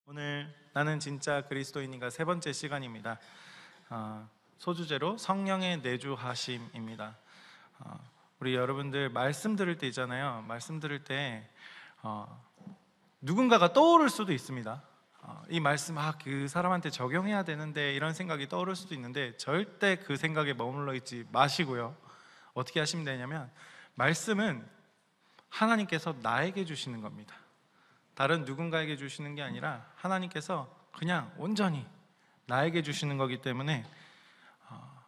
오늘 나는 진짜 그리스도인인가 세 번째 시간입니다. 소주제로 성령의 내주하심입니다. 우리 여러분들 말씀 들을 때 있잖아요. 말씀 들을 때 누군가가 떠오를 수도 있습니다. 이 말씀 그 사람한테 적용해야 되는데 이런 생각이 떠오를 수도 있는데 절대 그 생각에 머물러 있지 마시고요. 어떻게 하시면 되냐면 말씀은 하나님께서 나에게 주시는 겁니다. 다른 누군가에게 주시는 게 아니라 하나님께서 그냥 온전히 나에게 주시는 거기 때문에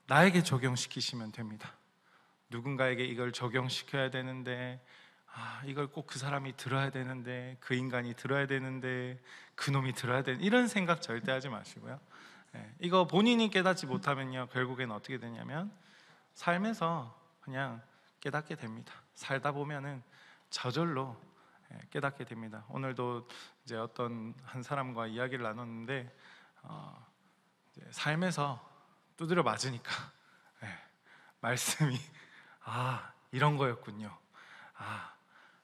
나에게 적용시키시면 됩니다. 누군가에게 이걸 적용시켜야 되는데 이걸 꼭 그 사람이 들어야 되는데 그 인간이 들어야 되는데 그 놈이 들어야 되는 이런 생각 절대 하지 마시고요. 이거 본인이 깨닫지 못하면요 결국엔 어떻게 되냐면 삶에서 그냥 깨닫게 됩니다. 살다 보면은 저절로 깨닫게 됩니다. 오늘도 이제 어떤 한 사람과 이야기를 나눴는데 이제 삶에서 두드려 맞으니까 말씀이 이런 거였군요.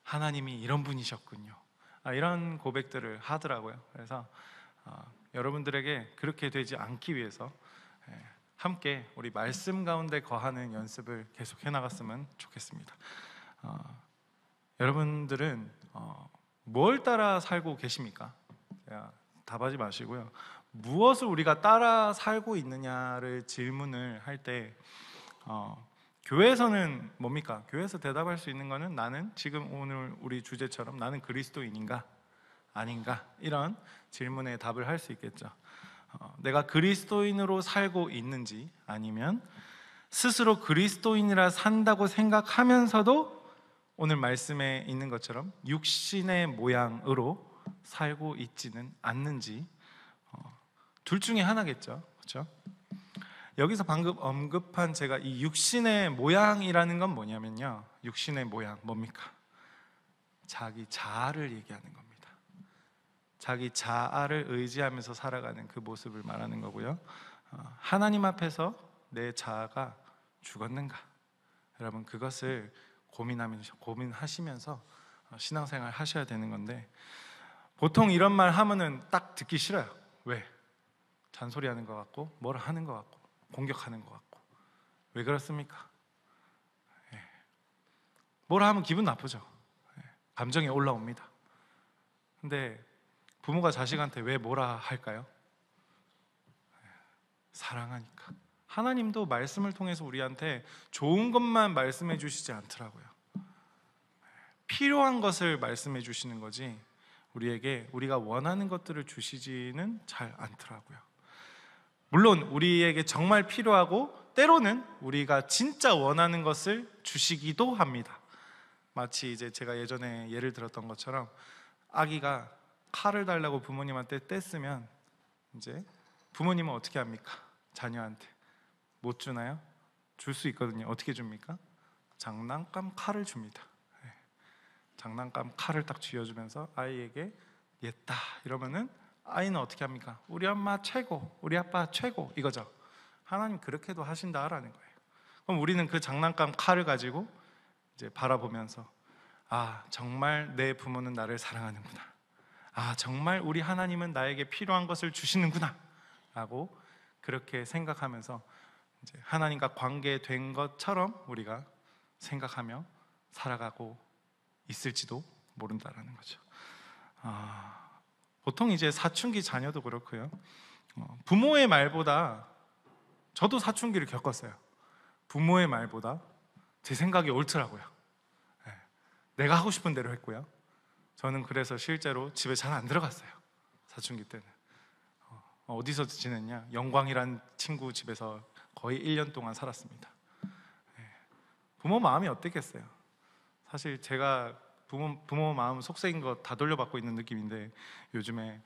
하나님이 이런 분이셨군요. 이런 고백들을 하더라고요. 그래서 여러분들에게 그렇게 되지 않기 위해서 함께 우리 말씀 가운데 거하는 연습을 계속 해나갔으면 좋겠습니다. 여러분들은 뭘 따라 살고 계십니까? 답하지 마시고요. 무엇을 우리가 따라 살고 있느냐를 질문을 할 때 교회에서는 뭡니까? 교회에서 대답할 수 있는 거는 나는 지금 오늘 우리 주제처럼 나는 그리스도인인가? 아닌가? 이런 질문에 답을 할 수 있겠죠. 내가 그리스도인으로 살고 있는지 아니면 스스로 그리스도인이라 산다고 생각하면서도 오늘 말씀에 있는 것처럼 육신의 모양으로 살고 있지는 않는지 둘 중에 하나겠죠. 그렇죠? 여기서 방금 언급한 제가 이 육신의 모양이라는 건 뭐냐면요, 육신의 모양 뭡니까? 자기 자아를 얘기하는 겁니다. 자기 자아를 의지하면서 살아가는 그 모습을 말하는 거고요. 하나님 앞에서 내 자아가 죽었는가? 여러분 그것을 고민하시면서 신앙생활 하셔야 되는 건데, 보통 이런 말 하면은 딱 듣기 싫어요. 왜? 잔소리하는 것 같고 뭐라 하는 것 같고 공격하는 것 같고. 왜 그렇습니까? 뭐라 하면 기분 나쁘죠. 감정이 올라옵니다. 근데 부모가 자식한테 왜 뭐라 할까요? 사랑하니까. 하나님도 말씀을 통해서 우리한테 좋은 것만 말씀해 주시지 않더라고요. 필요한 것을 말씀해 주시는 거지 우리에게 우리가 원하는 것들을 주시지는 잘 않더라고요. 물론 우리에게 정말 필요하고 때로는 우리가 진짜 원하는 것을 주시기도 합니다. 마치 이제 제가 예전에 예를 들었던 것처럼 아기가 칼을 달라고 부모님한테 뗐으면 이제 부모님은 어떻게 합니까? 자녀한테 못 주나요? 줄 수 있거든요. 어떻게 줍니까? 장난감 칼을 줍니다. 장난감 칼을 딱 쥐어주면서 아이에게 얘다 이러면은 아이는 어떻게 합니까? 우리 엄마 최고, 우리 아빠 최고 이거죠. 하나님 그렇게도 하신다라는 거예요. 그럼 우리는 그 장난감 칼을 가지고 이제 바라보면서 정말 내 부모는 나를 사랑하는구나. 정말 우리 하나님은 나에게 필요한 것을 주시는구나 라고 그렇게 생각하면서 이제 하나님과 관계된 것처럼 우리가 생각하며 살아가고 있을지도 모른다라는 거죠. 보통 이제 사춘기 자녀도 그렇고요. 부모의 말보다, 저도 사춘기를 겪었어요. 부모의 말보다 제 생각이 옳더라고요. 내가 하고 싶은 대로 했고요. 저는 그래서 실제로 집에 잘 안 들어갔어요. 사춘기 때는. 어디서 지냈냐? 영광이란 친구 집에서 거의 1년 동안 살았습니다. 부모 마음이 어땠겠어요? 사실 제가 부모 마음 속삭인 거 다 돌려받고 있는 느낌인데, 요즘에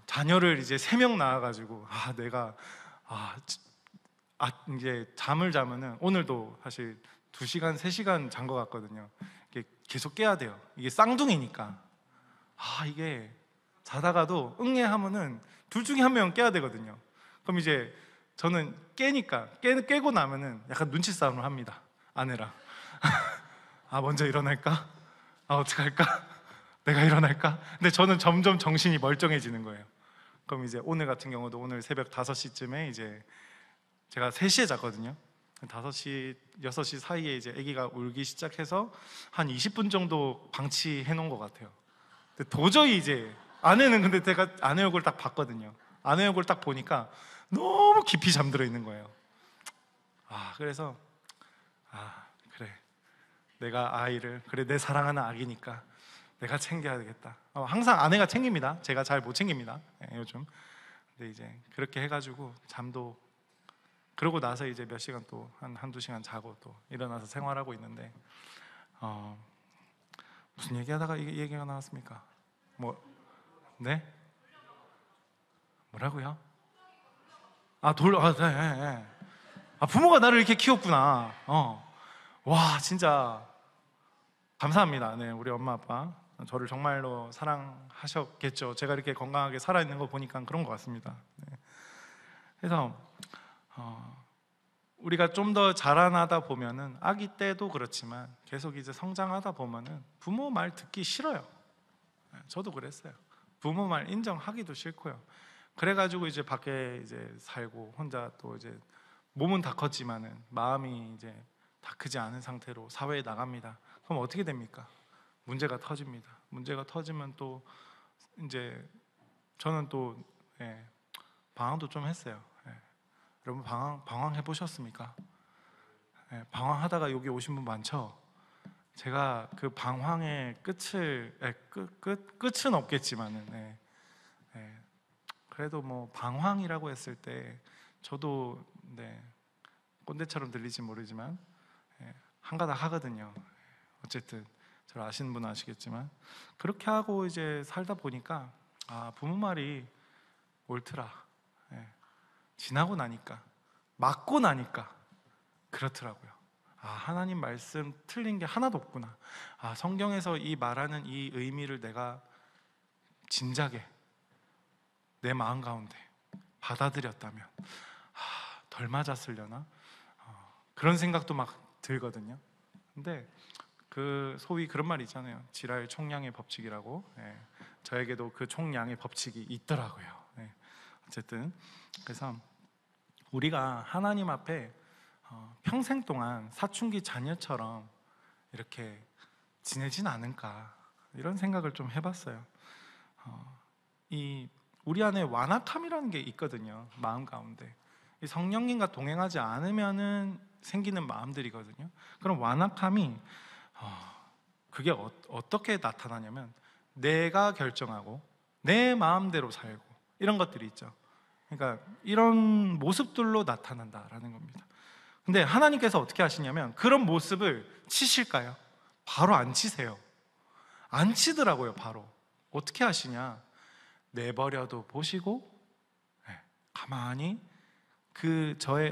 자녀를 이제 3명 낳아가지고 내가 이제 잠을 자면은 오늘도 사실 2시간, 3시간 잔 것 같거든요. 이게 계속 깨야 돼요. 이게 쌍둥이니까 이게 자다가도 응애하면은 둘 중에 한 명 깨야 되거든요. 그럼 이제 저는 깨고 나면은 약간 눈치 싸움을 합니다. 아내랑 먼저 일어날까? 어떡할까? 내가 일어날까? 근데 저는 점점 정신이 멀쩡해지는 거예요. 그럼 이제 오늘 같은 경우도 오늘 새벽 5시쯤에 이제 제가 3시에 잤거든요. 5시, 6시 사이에 이제 아기가 울기 시작해서 한 20분 정도 방치해 놓은 것 같아요. 근데 도저히 이제 아내는, 근데 제가 아내 얼굴 딱 봤거든요. 아내 얼굴 딱 보니까 너무 깊이 잠들어 있는 거예요. 그래서 그래, 내가 아이를, 그래 내 사랑하는 아기니까 내가 챙겨야 되겠다. 항상 아내가 챙깁니다. 제가 잘 못 챙깁니다, 요즘. 근데 이제 그렇게 해가지고 잠도, 그러고 나서 이제 몇 시간 또 한두 시간 자고 또 일어나서 생활하고 있는데, 무슨 얘기하다가 이 얘기가 나왔습니까? 네? 뭐라고요? 네. 부모가 나를 이렇게 키웠구나. 와, 진짜 감사합니다. 네, 우리 엄마 아빠 저를 정말로 사랑하셨겠죠. 제가 이렇게 건강하게 살아있는 거 보니까 그런 것 같습니다. 네. 그래서 우리가 좀 더 자라나다 보면은, 아기 때도 그렇지만 계속 이제 성장하다 보면은 부모 말 듣기 싫어요. 저도 그랬어요. 부모 말 인정하기도 싫고요. 그래가지고 이제 밖에 이제 살고 혼자 또 이제 몸은 다 컸지만은 마음이 이제 다 크지 않은 상태로 사회에 나갑니다. 그럼 어떻게 됩니까? 문제가 터집니다. 문제가 터지면 또 이제 저는 또 방황도 좀 했어요. 여러분 방황 해보셨습니까? 방황하다가 여기 오신 분 많죠? 제가 그 방황의 끝은 없겠지만은 그래도 뭐 방황이라고 했을 때 저도 꼰대처럼 들릴지 모르지만 한가닥 하거든요. 어쨌든 저를 아시는 분은 아시겠지만 그렇게 하고 이제 살다 보니까 부모 말이 옳더라. 지나고 나니까, 맞고 나니까 그렇더라고요. 하나님 말씀 틀린 게 하나도 없구나. 성경에서 이 말하는 이 의미를 내가 진작에 내 마음 가운데 받아들였다면 덜 맞았으려나? 그런 생각도 막 들거든요. 근데 그 소위 그런 말 있잖아요. 지라의 총량의 법칙이라고. 저에게도 그 총량의 법칙이 있더라고요. 어쨌든 그래서 우리가 하나님 앞에 평생 동안 사춘기 자녀처럼 이렇게 지내진 않을까, 이런 생각을 좀 해봤어요. 우리 안에 완악함이라는 게 있거든요. 마음 가운데 이 성령님과 동행하지 않으면은 생기는 마음들이거든요. 그럼 완악함이 그게 어떻게 나타나냐면 내가 결정하고 내 마음대로 살고 이런 것들이 있죠. 그러니까 이런 모습들로 나타난다라는 겁니다. 근데 하나님께서 어떻게 하시냐면 그런 모습을 치실까요? 바로 안 치세요. 안 치더라고요. 바로 어떻게 하시냐, 내버려도 보시고 가만히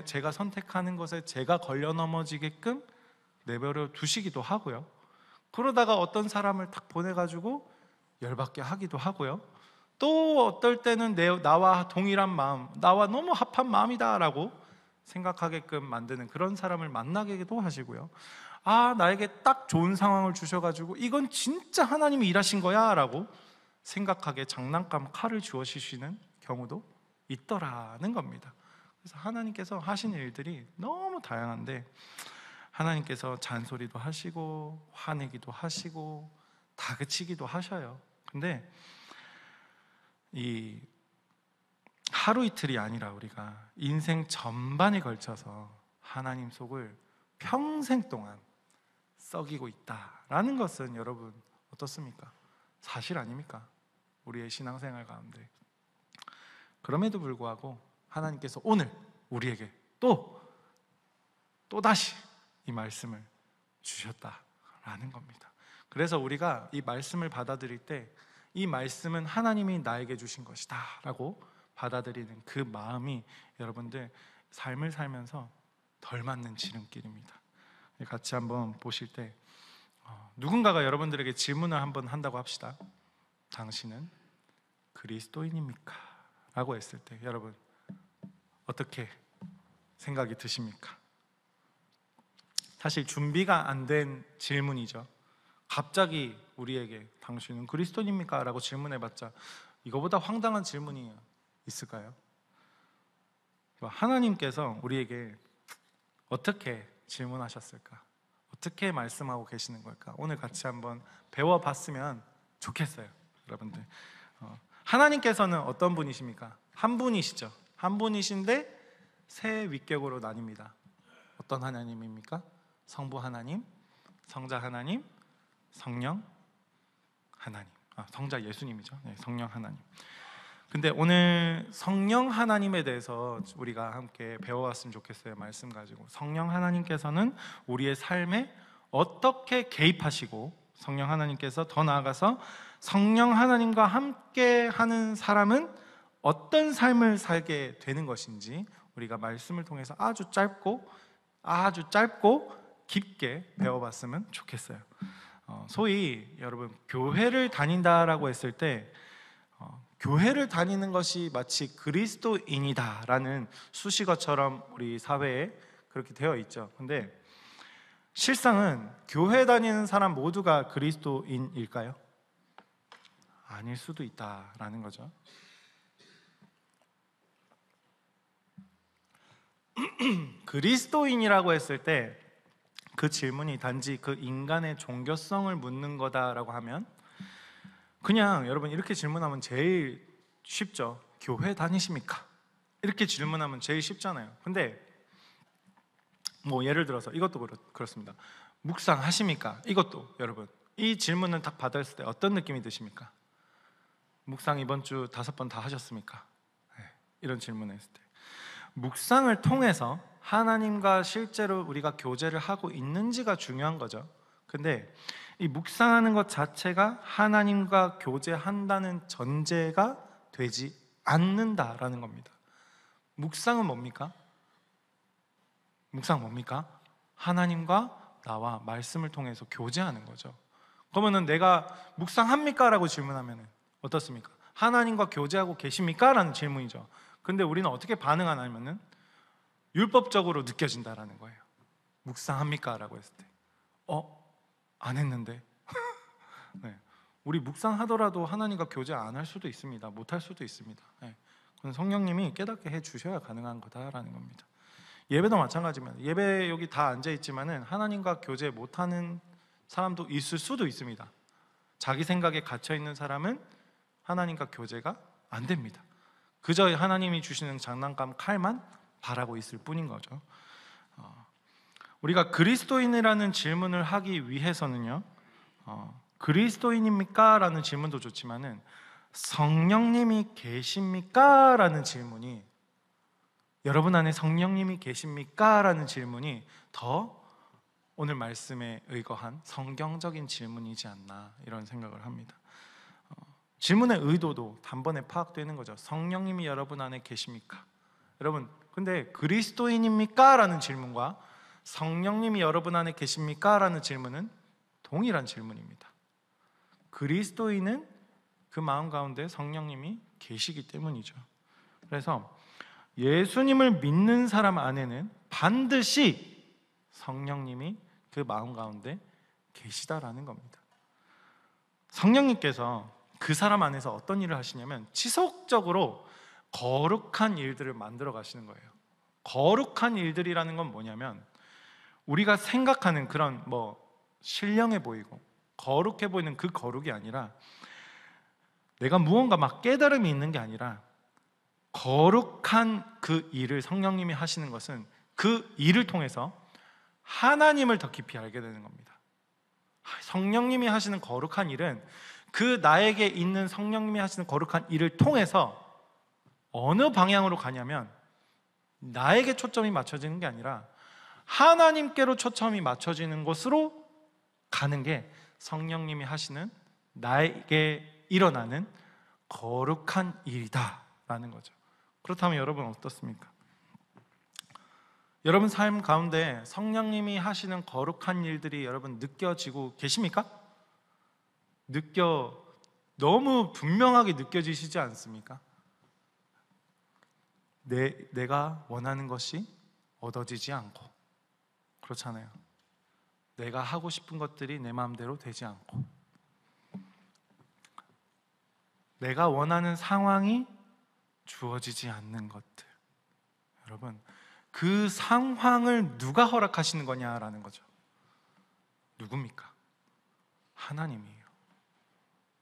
제가 선택하는 것에 제가 걸려 넘어지게끔 내버려 두시기도 하고요. 그러다가 어떤 사람을 딱 보내가지고 열받게 하기도 하고요. 또 어떨 때는 나와 동일한 마음, 나와 너무 합한 마음이다 라고 생각하게끔 만드는 그런 사람을 만나게도 하시고요. 나에게 딱 좋은 상황을 주셔가지고 이건 진짜 하나님이 일하신 거야 라고 생각하게 장난감 칼을 주어주시는 경우도 있더라는 겁니다. 그래서 하나님께서 하신 일들이 너무 다양한데, 하나님께서 잔소리도 하시고 화내기도 하시고 다그치기도 하셔요. 근데 이 하루 이틀이 아니라 우리가 인생 전반에 걸쳐서 하나님 속을 평생 동안 썩이고 있다라는 것은 여러분 어떻습니까? 사실 아닙니까? 우리의 신앙생활 가운데. 그럼에도 불구하고 하나님께서 오늘 우리에게 또다시 이 말씀을 주셨다라는 겁니다. 그래서 우리가 이 말씀을 받아들일 때 이 말씀은 하나님이 나에게 주신 것이다 라고 받아들이는 그 마음이 여러분들 삶을 살면서 덜 맞는 지름길입니다. 같이 한번 보실 때 누군가가 여러분들에게 질문을 한번 한다고 합시다. 당신은 그리스도인입니까? 라고 했을 때 여러분 어떻게 생각이 드십니까? 사실 준비가 안 된 질문이죠. 갑자기 우리에게 당신은 그리스도입니까? 라고 질문해봤자 이거보다 황당한 질문이 있을까요? 하나님께서 우리에게 어떻게 질문하셨을까? 어떻게 말씀하고 계시는 걸까? 오늘 같이 한번 배워봤으면 좋겠어요, 여러분들. 하나님께서는 어떤 분이십니까? 한 분이시죠. 한 분이신데 세 위격으로 나뉩니다. 어떤 하나님입니까? 성부 하나님, 성자 하나님, 성령 하나님. 성자 예수님이죠. 네, 성령 하나님. 근데 오늘 성령 하나님에 대해서 우리가 함께 배워왔으면 좋겠어요. 말씀 가지고. 성령 하나님께서는 우리의 삶에 어떻게 개입하시고, 성령 하나님께서 더 나아가서 성령 하나님과 함께 하는 사람은 어떤 삶을 살게 되는 것인지 우리가 말씀을 통해서 아주 짧고 깊게 배워봤으면 좋겠어요. 소위 여러분 교회를 다닌다라고 했을 때 교회를 다니는 것이 마치 그리스도인이다라는 수식어처럼 우리 사회에 그렇게 되어 있죠. 근데 실상은 교회 다니는 사람 모두가 그리스도인일까요? 아닐 수도 있다라는 거죠. 그리스도인이라고 했을 때 그 질문이 단지 그 인간의 종교성을 묻는 거다라고 하면 그냥 여러분 이렇게 질문하면 제일 쉽죠. 교회 다니십니까? 이렇게 질문하면 제일 쉽잖아요. 근데 뭐 예를 들어서 이것도 그렇습니다. 묵상하십니까? 이것도 여러분 이 질문을 딱 받았을 때 어떤 느낌이 드십니까? 묵상 이번 주 5번 다 하셨습니까? 네, 이런 질문을 했을 때 묵상을 통해서 하나님과 실제로 우리가 교제를 하고 있는지가 중요한 거죠. 근데 이 묵상하는 것 자체가 하나님과 교제한다는 전제가 되지 않는다라는 겁니다. 묵상은 뭡니까? 묵상 뭡니까? 하나님과 나와 말씀을 통해서 교제하는 거죠. 그러면은 내가 묵상합니까? 라고 질문하면 어떻습니까? 하나님과 교제하고 계십니까? 라는 질문이죠. 근데 우리는 어떻게 반응하냐면은 율법적으로 느껴진다라는 거예요. 묵상합니까? 라고 했을 때 안 했는데 네. 우리 묵상하더라도 하나님과 교제 안 할 수도 있습니다. 못 할 수도 있습니다. 네. 그건 성령님이 깨닫게 해주셔야 가능한 거다라는 겁니다. 예배도 마찬가지입니다. 예배 여기 다 앉아있지만은 하나님과 교제 못하는 사람도 있을 수도 있습니다. 자기 생각에 갇혀있는 사람은 하나님과 교제가 안 됩니다. 그저 하나님이 주시는 장난감 칼만 바라고 있을 뿐인 거죠. 우리가 그리스도인이라는 질문을 하기 위해서는요, 그리스도인입니까? 라는 질문도 좋지만은 성령님이 계십니까? 라는 질문이, 여러분 안에 성령님이 계십니까? 라는 질문이 더 오늘 말씀에 의거한 성경적인 질문이지 않나 이런 생각을 합니다. 질문의 의도도 단번에 파악되는 거죠. 성령님이 여러분 안에 계십니까? 여러분 근데 그리스도인입니까? 라는 질문과 성령님이 여러분 안에 계십니까? 라는 질문은 동일한 질문입니다. 그리스도인은 그 마음 가운데 성령님이 계시기 때문이죠. 그래서 예수님을 믿는 사람 안에는 반드시 성령님이 그 마음 가운데 계시다라는 겁니다. 성령님께서 그 사람 안에서 어떤 일을 하시냐면 지속적으로 거룩한 일들을 만들어 가시는 거예요. 거룩한 일들이라는 건 뭐냐면 우리가 생각하는 그런 신령해 보이고 거룩해 보이는 그 거룩이 아니라 내가 무언가 막 깨달음이 있는 게 아니라 거룩한 그 일을 성령님이 하시는 것은 그 일을 통해서 하나님을 더 깊이 알게 되는 겁니다. 성령님이 하시는 거룩한 일은 그 나에게 있는 성령님이 하시는 거룩한 일을 통해서 어느 방향으로 가냐면 나에게 초점이 맞춰지는 게 아니라 하나님께로 초점이 맞춰지는 곳으로 가는 게 성령님이 하시는 나에게 일어나는 거룩한 일이다라는 거죠. 그렇다면 여러분 어떻습니까? 여러분 삶 가운데 성령님이 하시는 거룩한 일들이 여러분 느껴지고 계십니까? 너무 분명하게 느껴지시지 않습니까? 내가 원하는 것이 얻어지지 않고, 그렇잖아요. 내가 하고 싶은 것들이 내 마음대로 되지 않고 내가 원하는 상황이 주어지지 않는 것들, 여러분, 그 상황을 누가 허락하시는 거냐라는 거죠. 누굽니까? 하나님이에요.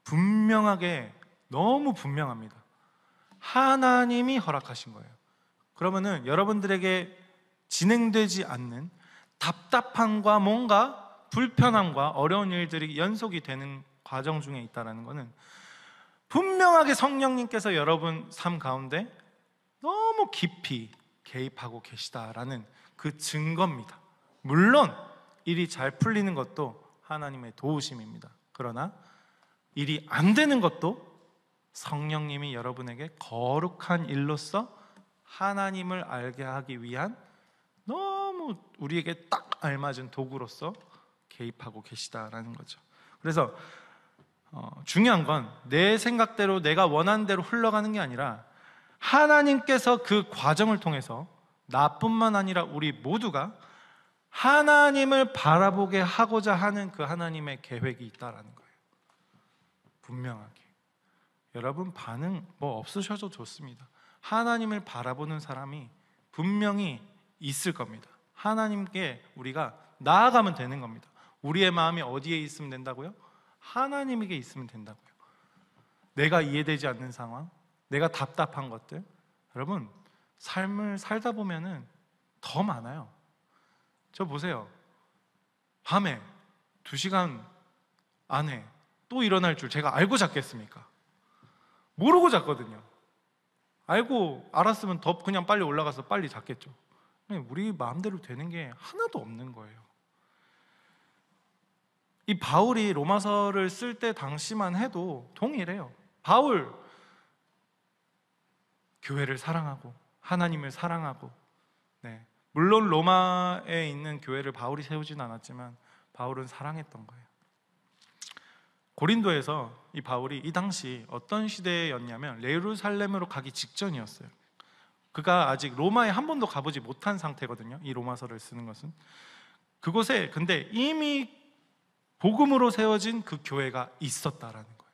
분명하게, 너무 분명합니다. 하나님이 허락하신 거예요. 그러면은 여러분들에게 진행되지 않는 답답함과 뭔가 불편함과 어려운 일들이 연속이 되는 과정 중에 있다는 것은 분명하게 성령님께서 여러분 삶 가운데 너무 깊이 개입하고 계시다라는 그 증거입니다. 물론 일이 잘 풀리는 것도 하나님의 도우심입니다. 그러나 일이 안 되는 것도 성령님이 여러분에게 거룩한 일로서 하나님을 알게 하기 위한 너무 우리에게 딱 알맞은 도구로서 개입하고 계시다라는 거죠. 그래서 중요한 건 내 생각대로 내가 원하는 대로 흘러가는 게 아니라 하나님께서 그 과정을 통해서 나뿐만 아니라 우리 모두가 하나님을 바라보게 하고자 하는 그 하나님의 계획이 있다라는 거예요. 분명하게. 여러분 반응 뭐 없으셔도 좋습니다. 하나님을 바라보는 사람이 분명히 있을 겁니다. 하나님께 우리가 나아가면 되는 겁니다. 우리의 마음이 어디에 있으면 된다고요? 하나님에게 있으면 된다고요. 내가 이해되지 않는 상황, 내가 답답한 것들, 여러분 삶을 살다 보면은 더 많아요. 저 보세요. 밤에 2시간 안에 또 일어날 줄 제가 알고 잤겠습니까? 모르고 잤거든요. 알았으면 더 그냥 빨리 올라가서 빨리 잤겠죠. 우리 마음대로 되는 게 하나도 없는 거예요. 이 바울이 로마서를 쓸 때 당시만 해도 동일해요. 바울 교회를 사랑하고 하나님을 사랑하고, 물론 로마에 있는 교회를 바울이 세우진 않았지만 바울은 사랑했던 거예요. 고린도에서 이 바울이 이 당시 어떤 시대였냐면 예루살렘으로 가기 직전이었어요. 그가 아직 로마에 한 번도 가보지 못한 상태거든요. 이 로마서를 쓰는 것은. 그곳에 근데 이미 복음으로 세워진 그 교회가 있었다라는 거예요.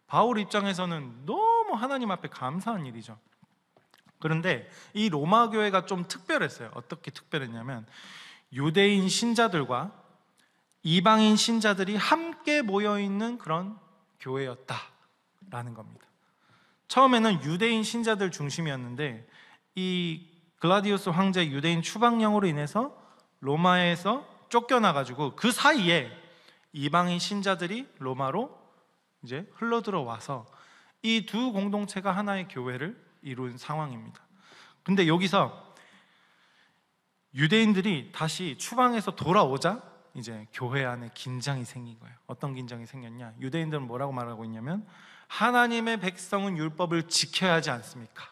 바울 입장에서는 너무 하나님 앞에 감사한 일이죠. 그런데 이 로마 교회가 좀 특별했어요. 어떻게 특별했냐면 유대인 신자들과 이방인 신자들이 함께 모여있는 그런 교회였다라는 겁니다. 처음에는 유대인 신자들 중심이었는데 이 글라디우스 황제 유대인 추방령으로 인해서 로마에서 쫓겨나가지고 그 사이에 이방인 신자들이 로마로 이제 흘러들어와서 이 두 공동체가 하나의 교회를 이룬 상황입니다. 근데 여기서 유대인들이 다시 추방해서 돌아오자 이제 교회 안에 긴장이 생긴 거예요. 어떤 긴장이 생겼냐? 유대인들은 뭐라고 말하고 있냐면 하나님의 백성은 율법을 지켜야 하지 않습니까?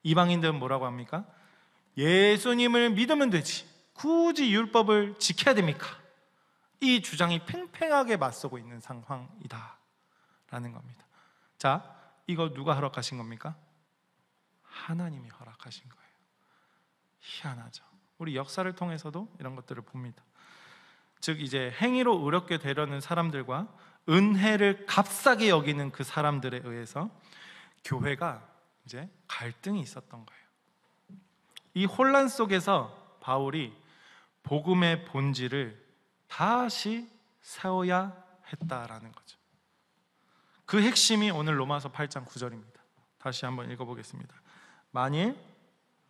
이방인들은 뭐라고 합니까? 예수님을 믿으면 되지 굳이 율법을 지켜야 됩니까? 이 주장이 팽팽하게 맞서고 있는 상황이다 라는 겁니다. 자, 이거 누가 허락하신 겁니까? 하나님이 허락하신 거예요. 희한하죠. 우리 역사를 통해서도 이런 것들을 봅니다. 즉 이제 행위로 의롭게 되려는 사람들과 은혜를 값싸게 여기는 그 사람들에 의해서 교회가 이제 갈등이 있었던 거예요. 이 혼란 속에서 바울이 복음의 본질을 다시 세워야 했다라는 거죠. 그 핵심이 오늘 로마서 8장 9절입니다. 다시 한번 읽어보겠습니다. 만일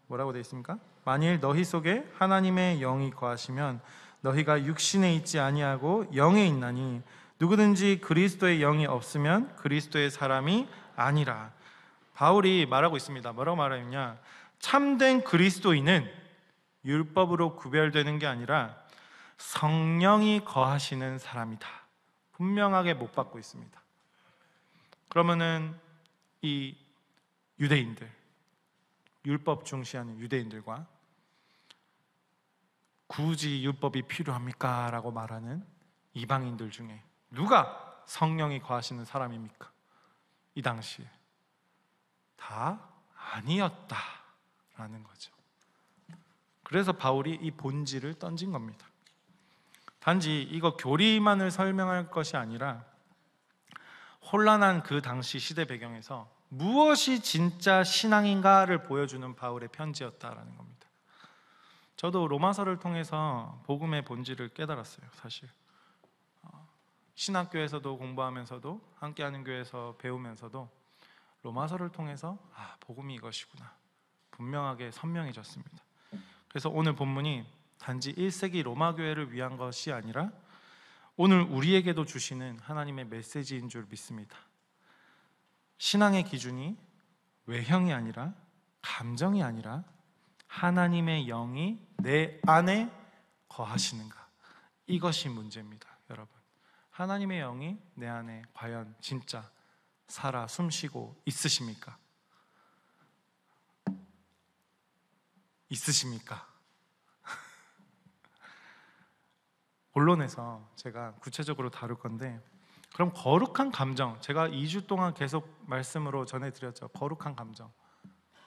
뭐라고 되어 있습니까? 만일 너희 속에 하나님의 영이 거하시면 너희가 육신에 있지 아니하고 영에 있나니 누구든지 그리스도의 영이 없으면 그리스도의 사람이 아니라. 바울이 말하고 있습니다. 뭐라고 말하느냐? 참된 그리스도인은 율법으로 구별되는 게 아니라 성령이 거하시는 사람이다. 분명하게 못 받고 있습니다. 그러면은 이 유대인들, 율법 중시하는 유대인들과 굳이 율법이 필요합니까? 라고 말하는 이방인들 중에 누가 성령이 거하시는 사람입니까? 이 당시에 다 아니었다라는 거죠. 그래서 바울이 이 본질을 던진 겁니다. 단지 이거 교리만을 설명할 것이 아니라 혼란한 그 당시 시대 배경에서 무엇이 진짜 신앙인가를 보여주는 바울의 편지였다라는 겁니다. 저도 로마서를 통해서 복음의 본질을 깨달았어요. 사실 신학교에서도 공부하면서도 함께하는 교회에서 배우면서도 로마서를 통해서 복음이 이것이구나 분명하게 선명해졌습니다. 그래서 오늘 본문이 단지 1세기 로마 교회를 위한 것이 아니라 오늘 우리에게도 주시는 하나님의 메시지인 줄 믿습니다. 신앙의 기준이 외형이 아니라 감정이 아니라 하나님의 영이 내 안에 거하시는가, 이것이 문제입니다. 여러분, 하나님의 영이 내 안에 과연 진짜 살아 숨쉬고 있으십니까? 있으십니까? 본론에서 제가 구체적으로 다룰 건데, 그럼 거룩한 감정, 제가 2주 동안 계속 말씀으로 전해드렸죠. 거룩한 감정,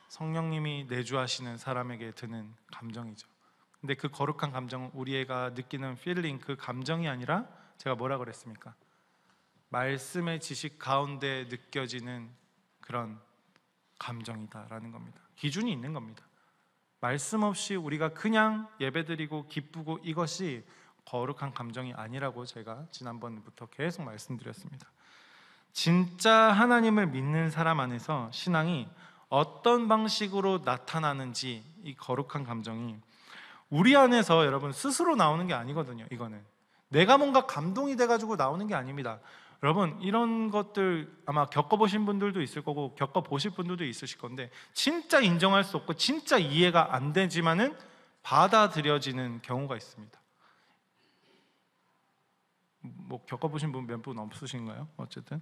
성령님이 내주하시는 사람에게 드는 감정이죠. 근데 그 거룩한 감정은 우리가 느끼는 필링, 그 감정이 아니라 제가 뭐라 그랬습니까? 말씀의 지식 가운데 느껴지는 그런 감정이다라는 겁니다. 기준이 있는 겁니다. 말씀 없이 우리가 그냥 예배드리고 기쁘고 이것이 거룩한 감정이 아니라고 제가 지난번부터 계속 말씀드렸습니다. 진짜 하나님을 믿는 사람 안에서 신앙이 어떤 방식으로 나타나는지, 이 거룩한 감정이 우리 안에서 여러분 스스로 나오는 게 아니거든요. 이거는 내가 뭔가 감동이 돼가지고 나오는 게 아닙니다. 여러분, 이런 것들 아마 겪어보신 분들도 있을 거고 겪어보실 분들도 있으실 건데, 진짜 인정할 수 없고 진짜 이해가 안 되지만은 받아들여지는 경우가 있습니다. 뭐 겪어보신 분 몇 분 없으신가요? 어쨌든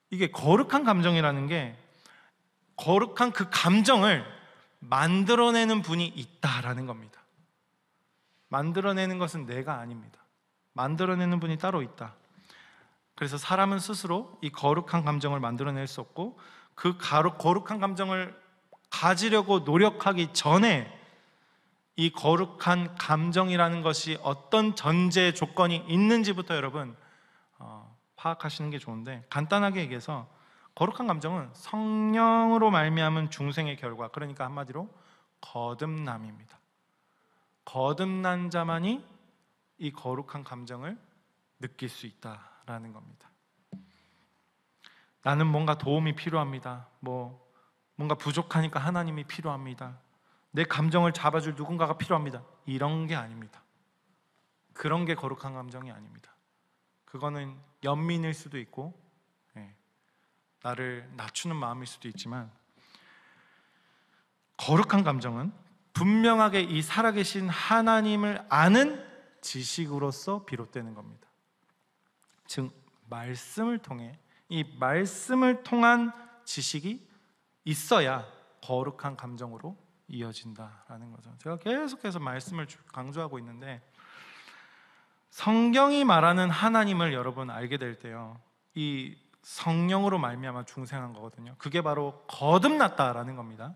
이게 거룩한 감정이라는 게, 거룩한 그 감정을 만들어내는 분이 있다라는 겁니다. 만들어내는 것은 내가 아닙니다. 만들어내는 분이 따로 있다. 그래서 사람은 스스로 이 거룩한 감정을 만들어낼 수 없고, 그 거룩한 감정을 가지려고 노력하기 전에 이 거룩한 감정이라는 것이 어떤 전제 조건이 있는지부터 여러분 파악하시는 게 좋은데, 간단하게 얘기해서 거룩한 감정은 성령으로 말미암은 중생의 결과, 그러니까 한마디로 거듭남입니다. 거듭난 자만이 이 거룩한 감정을 느낄 수 있다라는 겁니다. 나는 뭔가 도움이 필요합니다. 뭔가 부족하니까 하나님이 필요합니다. 내 감정을 잡아줄 누군가가 필요합니다. 이런 게 아닙니다. 그런 게 거룩한 감정이 아닙니다. 그거는 연민일 수도 있고 나를 낮추는 마음일 수도 있지만, 거룩한 감정은 분명하게 이 살아계신 하나님을 아는 지식으로서 비롯되는 겁니다. 즉 말씀을 통해, 이 말씀을 통한 지식이 있어야 거룩한 감정으로 이어진다라는 거죠. 제가 계속해서 말씀을 강조하고 있는데, 성경이 말하는 하나님을 여러분 알게 될 때요, 이 성령으로 말미암아 중생한 거거든요. 그게 바로 거듭났다라는 겁니다.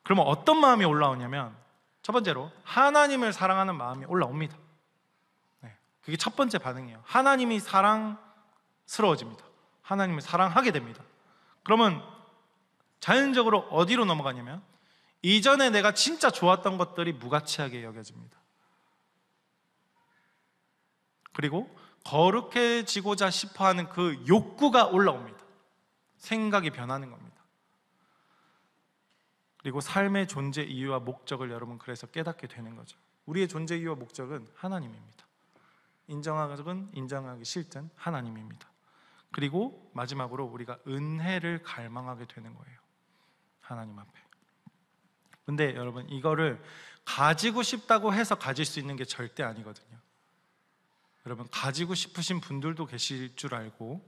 그러면 어떤 마음이 올라오냐면, 첫 번째로 하나님을 사랑하는 마음이 올라옵니다. 그게 첫 번째 반응이에요. 하나님이 사랑스러워집니다. 하나님을 사랑하게 됩니다. 그러면 자연적으로 어디로 넘어가냐면, 이전에 내가 진짜 좋았던 것들이 무가치하게 여겨집니다. 그리고 거룩해지고자 싶어하는 그 욕구가 올라옵니다. 생각이 변하는 겁니다. 그리고 삶의 존재 이유와 목적을 여러분 그래서 깨닫게 되는 거죠. 우리의 존재 이유와 목적은 하나님입니다. 인정하든 인정하기 싫든 하나님입니다. 그리고 마지막으로 우리가 은혜를 갈망하게 되는 거예요. 하나님 앞에. 근데 여러분, 이거를 가지고 싶다고 해서 가질 수 있는 게 절대 아니거든요. 여러분, 가지고 싶으신 분들도 계실 줄 알고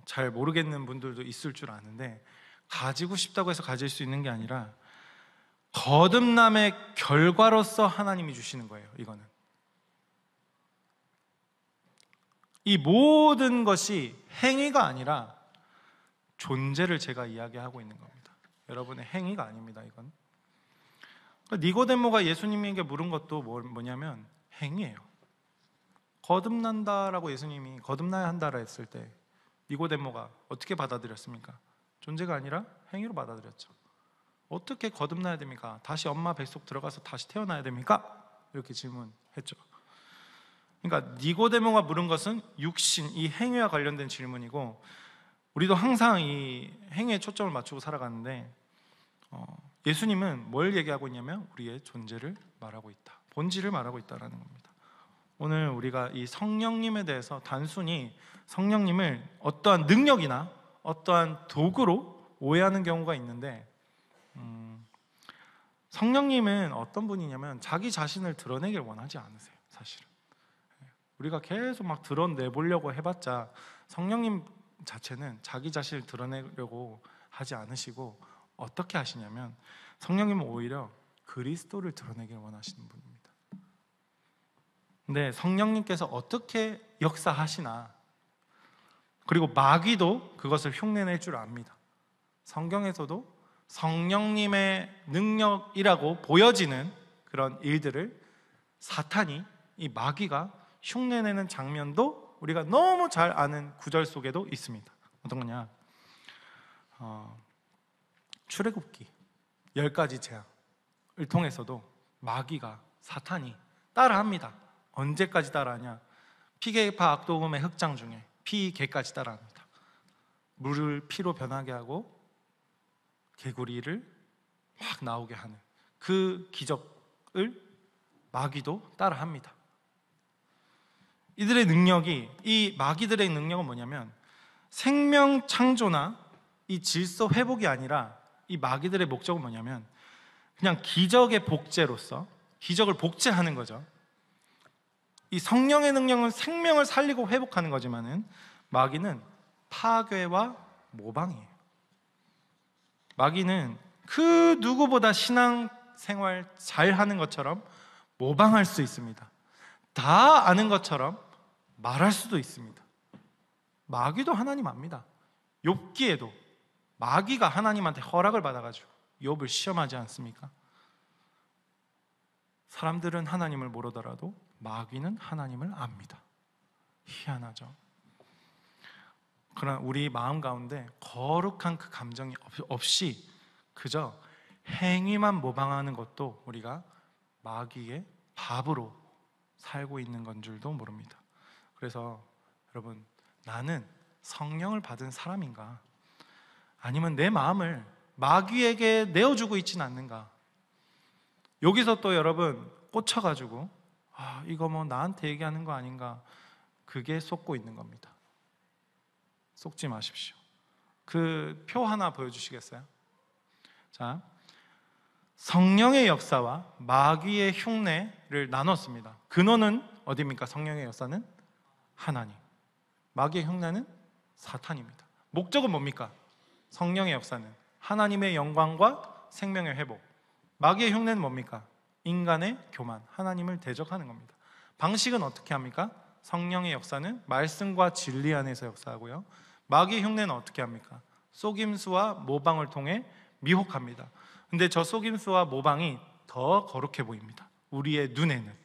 잘 모르겠는 분들도 있을 줄 아는데, 가지고 싶다고 해서 가질 수 있는 게 아니라 거듭남의 결과로서 하나님이 주시는 거예요. 이거는 이 모든 것이 행위가 아니라 존재를 제가 이야기하고 있는 겁니다. 여러분의 행위가 아닙니다. 이건 니고데모가 예수님에게 물은 것도 뭐냐면 행위예요. 거듭난다라고 예수님이 거듭나야 한다라 했을 때 니고데모가 어떻게 받아들였습니까? 존재가 아니라 행위로 받아들였죠. 어떻게 거듭나야 됩니까? 다시 엄마 뱃속 들어가서 다시 태어나야 됩니까? 이렇게 질문했죠. 그러니까 니고데모가 물은 것은 육신, 이 행위와 관련된 질문이고, 우리도 항상 이 행위에 초점을 맞추고 살아가는데 예수님은 뭘 얘기하고 있냐면 우리의 존재를 말하고 있다, 본질을 말하고 있다라는 겁니다. 오늘 우리가 이 성령님에 대해서 단순히 성령님을 어떠한 능력이나 어떠한 도구로 오해하는 경우가 있는데, 성령님은 어떤 분이냐면 자기 자신을 드러내길 원하지 않으세요. 사실은 우리가 계속 막 드러내보려고 해봤자 성령님 자체는 자기 자신을 드러내려고 하지 않으시고, 어떻게 하시냐면 성령님은 오히려 그리스도를 드러내길 원하시는 분입니다. 근데 성령님께서 어떻게 역사하시나, 그리고 마귀도 그것을 흉내낼 줄 압니다. 성경에서도 성령님의 능력이라고 보여지는 그런 일들을 사탄이, 이 마귀가 흉내내는 장면도 우리가 너무 잘 아는 구절 속에도 있습니다. 어떤 거냐? 출애굽기 10가지 재앙을 통해서도 마귀가, 사탄이 따라합니다. 언제까지 따라하냐? 피계파 악도금의 흑장 중에 피개까지 따라합니다. 물을 피로 변하게 하고 개구리를 막 나오게 하는 그 기적을 마귀도 따라합니다. 이들의 능력이, 이 마귀들의 능력은 뭐냐면 생명 창조나 이 질서 회복이 아니라, 이 마귀들의 목적은 뭐냐면 그냥 기적의 복제로서 기적을 복제하는 거죠. 이 성령의 능력은 생명을 살리고 회복하는 거지만은 마귀는 파괴와 모방이에요. 마귀는 그 누구보다 신앙생활 잘하는 것처럼 모방할 수 있습니다. 다 아는 것처럼 말할 수도 있습니다. 마귀도 하나님 압니다. 욥기에도 마귀가 하나님한테 허락을 받아가지고 욥을 시험하지 않습니까? 사람들은 하나님을 모르더라도 마귀는 하나님을 압니다. 희한하죠. 그러나 우리 마음 가운데 거룩한 그 감정이 없이 그저 행위만 모방하는 것도 우리가 마귀의 밥으로 살고 있는 건 줄도 모릅니다. 그래서 여러분, 나는 성령을 받은 사람인가? 아니면 내 마음을 마귀에게 내어주고 있지는 않는가? 여기서 또 여러분 꽂혀가지고 이거 뭐 나한테 얘기하는 거 아닌가? 그게 속고 있는 겁니다. 속지 마십시오. 그 표 하나 보여주시겠어요? 자, 성령의 역사와 마귀의 흉내를 나눴습니다. 근원은 어디입니까? 성령의 역사는 하나님, 마귀의 흉내는 사탄입니다. 목적은 뭡니까? 성령의 역사는 하나님의 영광과 생명의 회복, 마귀의 흉내는 뭡니까? 인간의 교만, 하나님을 대적하는 겁니다. 방식은 어떻게 합니까? 성령의 역사는 말씀과 진리 안에서 역사하고요, 마귀의 흉내는 어떻게 합니까? 속임수와 모방을 통해 미혹합니다. 근데 저 속임수와 모방이 더 거룩해 보입니다. 우리의 눈에는.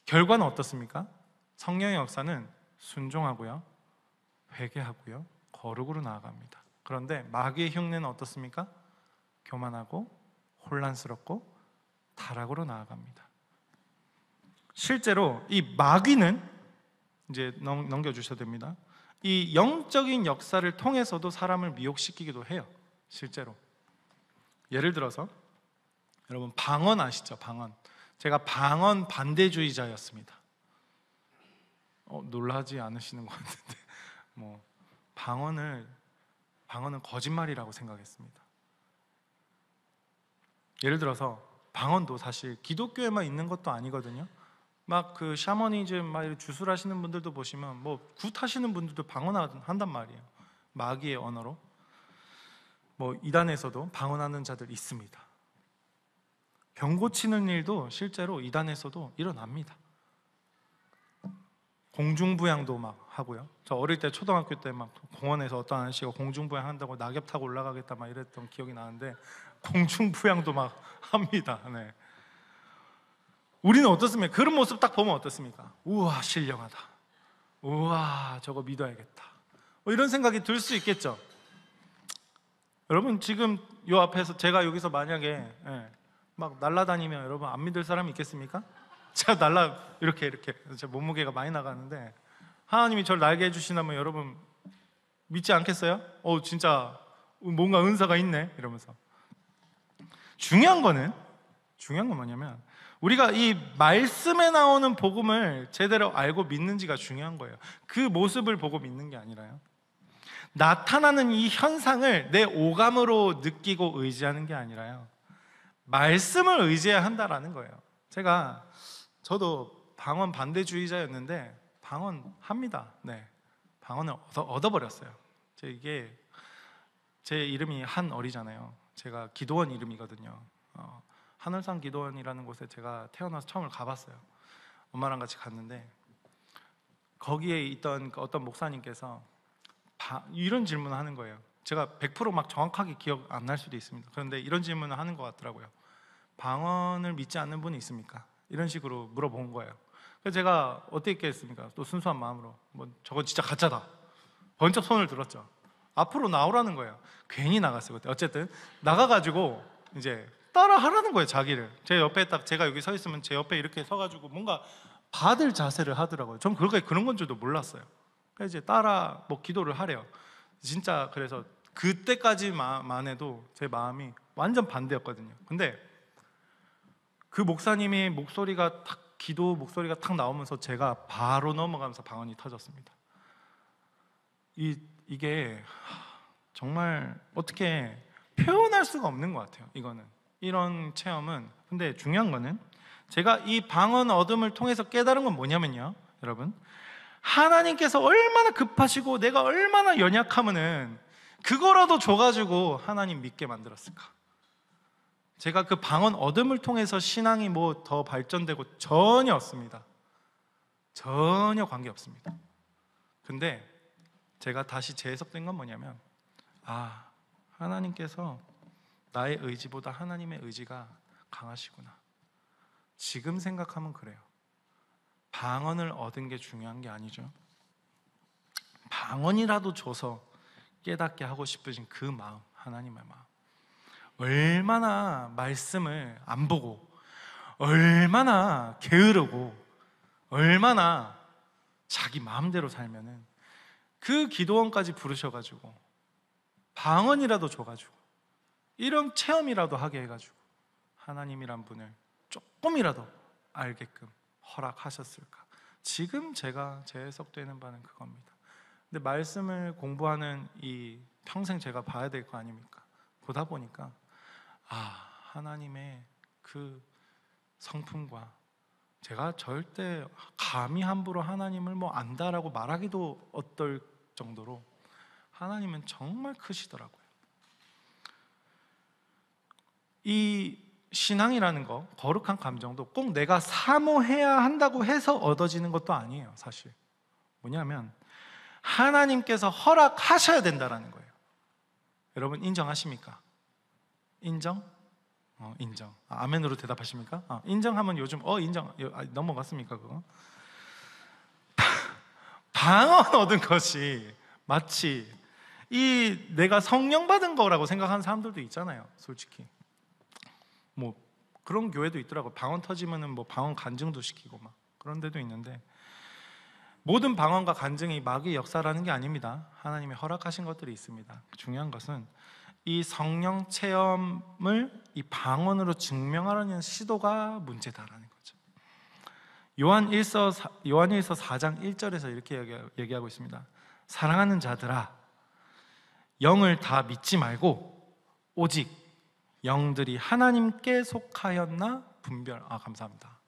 결과는 어떻습니까? 성령의 역사는 순종하고요, 회개하고요, 거룩으로 나아갑니다. 그런데 마귀의 흉내는 어떻습니까? 교만하고 혼란스럽고 타락으로 나아갑니다. 실제로 이 마귀는, 이제 넘겨주셔도 됩니다, 이 영적인 역사를 통해서도 사람을 미혹시키기도 해요. 실제로 예를 들어서 여러분 방언 아시죠? 방언. 제가 방언 반대주의자였습니다. 놀라지 않으시는 것 같은데 뭐 방언은 거짓말이라고 생각했습니다. 예를 들어서 방언도 사실 기독교에만 있는 것도 아니거든요. 막 그 샤머니즘 막 이렇게 주술하시는 분들도 보시면 뭐 굿하시는 분들도 방언한단 말이에요. 마귀의 언어로. 뭐 이단에서도 방언하는 자들 있습니다. 병 고치는 일도 실제로 이단에서도 일어납니다. 공중부양도 막 하고요. 저 어릴 때 초등학교 때 막 공원에서 어떤 아저씨가 공중부양 한다고 낙엽 타고 올라가겠다 막 이랬던 기억이 나는데 공중부양도 막 합니다. 네. 우리는 어떻습니까? 그런 모습 딱 보면 어떻습니까? 우와, 신령하다. 우와, 저거 믿어야겠다. 뭐 이런 생각이 들 수 있겠죠. 여러분, 지금 요 앞에서 제가 여기서 만약에 막 날아다니면 여러분 안 믿을 사람이 있겠습니까? 제가 이렇게 제 몸무게가 많이 나가는데 하나님이 저를 날게 해주시나면 여러분 믿지 않겠어요? 진짜 뭔가 은사가 있네 이러면서. 중요한 건 뭐냐면 우리가 이 말씀에 나오는 복음을 제대로 알고 믿는지가 중요한 거예요. 그 모습을 보고 믿는 게 아니라요, 나타나는 이 현상을 내 오감으로 느끼고 의지하는 게 아니라요, 말씀을 의지해야 한다라는 거예요. 저도 방언 반대주의자였는데 방언합니다. 네, 방언을 얻어버렸어요. 제 이름이 한어리잖아요. 제가 기도원 이름이거든요. 하늘산 기도원이라는 곳에 제가 태어나서 처음을 가봤어요. 엄마랑 같이 갔는데 거기에 있던 어떤 목사님께서 이런 질문을 하는 거예요. 제가 100% 막 정확하게 기억 안 날 수도 있습니다. 그런데 이런 질문을 하는 것 같더라고요. 방언을 믿지 않는 분이 있습니까? 이런 식으로 물어본 거예요. 그래서 제가 어떻게 했겠습니까? 또 순수한 마음으로 저거 진짜 가짜다, 번쩍 손을 들었죠. 앞으로 나오라는 거예요. 괜히 나갔어요 그때. 어쨌든 나가가지고 이제 따라 하라는 거예요, 자기를. 제 옆에 딱 제가 여기 서 있으면 제 옆에 이렇게 서가지고 뭔가 받을 자세를 하더라고요. 전 그런 건 줄도 몰랐어요. 그래서 이제 따라 기도를 하래요. 진짜 그래서 그때까지만 해도 제 마음이 완전 반대였거든요. 근데 그 목사님의 목소리가 기도 목소리가 탁 나오면서 제가 바로 넘어가면서 방언이 터졌습니다. 이게 정말 어떻게 표현할 수가 없는 것 같아요. 이런 체험은. 근데 중요한 거는 제가 이 방언 얻음을 통해서 깨달은 건 뭐냐면요, 여러분, 하나님께서 얼마나 급하시고 내가 얼마나 연약하면은 그거라도 줘가지고 하나님 믿게 만들었을까. 제가 그 방언 얻음을 통해서 신앙이 더 발전되고 전혀 없습니다. 전혀 관계없습니다. 근데 제가 다시 재해석된 건 뭐냐면, 하나님께서 나의 의지보다 하나님의 의지가 강하시구나. 지금 생각하면 그래요. 방언을 얻은 게 중요한 게 아니죠. 방언이라도 줘서 깨닫게 하고 싶으신 그 마음, 하나님의 마음. 얼마나 말씀을 안 보고, 얼마나 게으르고, 얼마나 자기 마음대로 살면은 그 기도원까지 부르셔가지고 방언이라도 줘가지고 이런 체험이라도 하게 해가지고 하나님이란 분을 조금이라도 알게끔 허락하셨을까. 지금 제가 재해석되는 바는 그겁니다. 근데 말씀을 공부하는 이 평생 제가 봐야 될 거 아닙니까? 보다 보니까 하나님의 그 성품과, 제가 절대 감히 함부로 하나님을 안다라고 말하기도 어떨 정도로 하나님은 정말 크시더라고요. 이 신앙이라는 거, 거룩한 감정도 꼭 내가 사모해야 한다고 해서 얻어지는 것도 아니에요. 사실 뭐냐면 하나님께서 허락하셔야 된다라는 거예요. 여러분 인정하십니까? 인정? 인정. 아멘으로 대답하십니까? 인정하면 요즘 인정 넘어갔습니까? 그거 방언 얻은 것이 마치 내가 성령 받은 거라고 생각하는 사람들도 있잖아요. 솔직히 그런 교회도 있더라고. 방언 터지면은 방언 간증도 시키고 막 그런 데도 있는데, 모든 방언과 간증이 마귀의 역사라는 게 아닙니다. 하나님이 허락하신 것들이 있습니다. 중요한 것은 이 성령 체험을 이 방언으로 증명하려는 시도가 문제다라는 거죠. 요한일서 4장 1절에서 이렇게 얘기하고 있습니다. 사랑하는 자들아, 영을 다 믿지 말고 오직 영들이 하나님께 속하였나 분별. 감사합니다.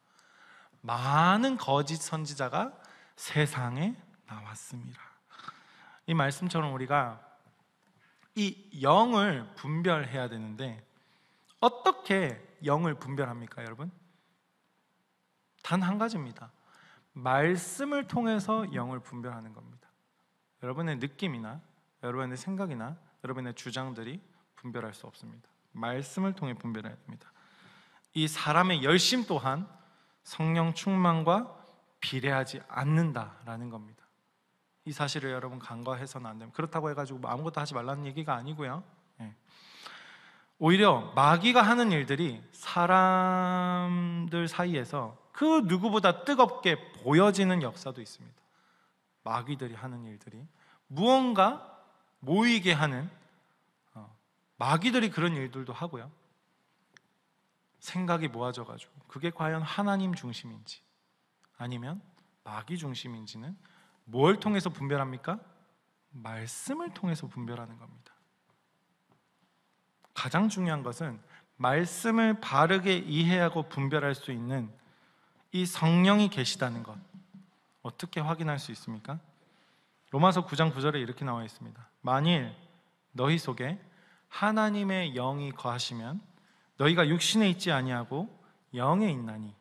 많은 거짓 선지자가 세상에 나왔습니다. 이 말씀처럼 우리가 이 영을 분별해야 되는데, 어떻게 영을 분별합니까, 여러분? 단 한 가지입니다. 말씀을 통해서 영을 분별하는 겁니다. 여러분의 느낌이나 여러분의 생각이나 여러분의 주장들이 분별할 수 없습니다. 말씀을 통해 분별해야 됩니다. 이 사람의 열심 또한 성령 충만과 비례하지 않는다라는 겁니다. 이 사실을 여러분 간과해서는 안 됩니다. 그렇다고 해가지고 뭐 아무것도 하지 말라는 얘기가 아니고요. 오히려 마귀가 하는 일들이 사람들 사이에서 그 누구보다 뜨겁게 보여지는 역사도 있습니다. 마귀들이 하는 일들이 무언가 모이게 하는, 마귀들이 그런 일들도 하고요. 생각이 모아져가지고 그게 과연 하나님 중심인지 아니면 마귀 중심인지는 뭘 통해서 분별합니까? 말씀을 통해서 분별하는 겁니다. 가장 중요한 것은 말씀을 바르게 이해하고 분별할 수 있는 이 성령이 계시다는 것. 어떻게 확인할 수 있습니까? 로마서 9장 9절에 이렇게 나와 있습니다. 만일 너희 속에 하나님의 영이 거하시면 너희가 육신에 있지 아니하고 영에 있나니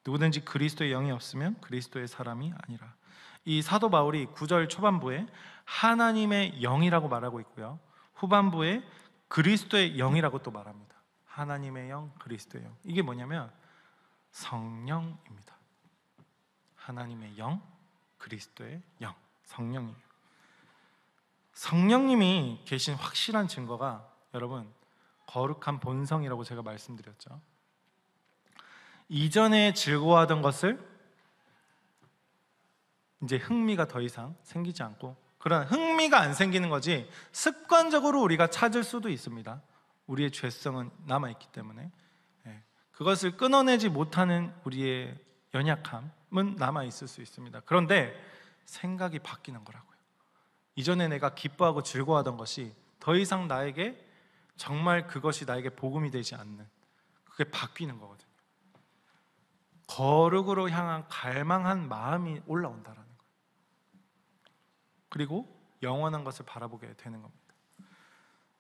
누구든지 그리스도의 영이 없으면 그리스도의 사람이 아니라. 이 사도 바울이 9절 초반부에 하나님의 영이라고 말하고 있고요, 후반부에 그리스도의 영이라고 또 말합니다. 하나님의 영, 그리스도의 영. 이게 뭐냐면 성령입니다. 하나님의 영, 그리스도의 영, 성령이에요. 성령님이 계신 확실한 증거가 여러분 거룩한 본성이라고 제가 말씀드렸죠. 이전에 즐거워하던 것을 이제 흥미가 더 이상 생기지 않고, 그런 흥미가 안 생기는 거지 습관적으로 우리가 찾을 수도 있습니다. 우리의 죄성은 남아있기 때문에 그것을 끊어내지 못하는 우리의 연약함은 남아있을 수 있습니다. 그런데 생각이 바뀌는 거라고요. 이전에 내가 기뻐하고 즐거워하던 것이 더 이상 나에게 정말 그것이 나에게 복음이 되지 않는, 그게 바뀌는 거거든요. 거룩으로 향한 갈망한 마음이 올라온다라는 거예요. 그리고 영원한 것을 바라보게 되는 겁니다.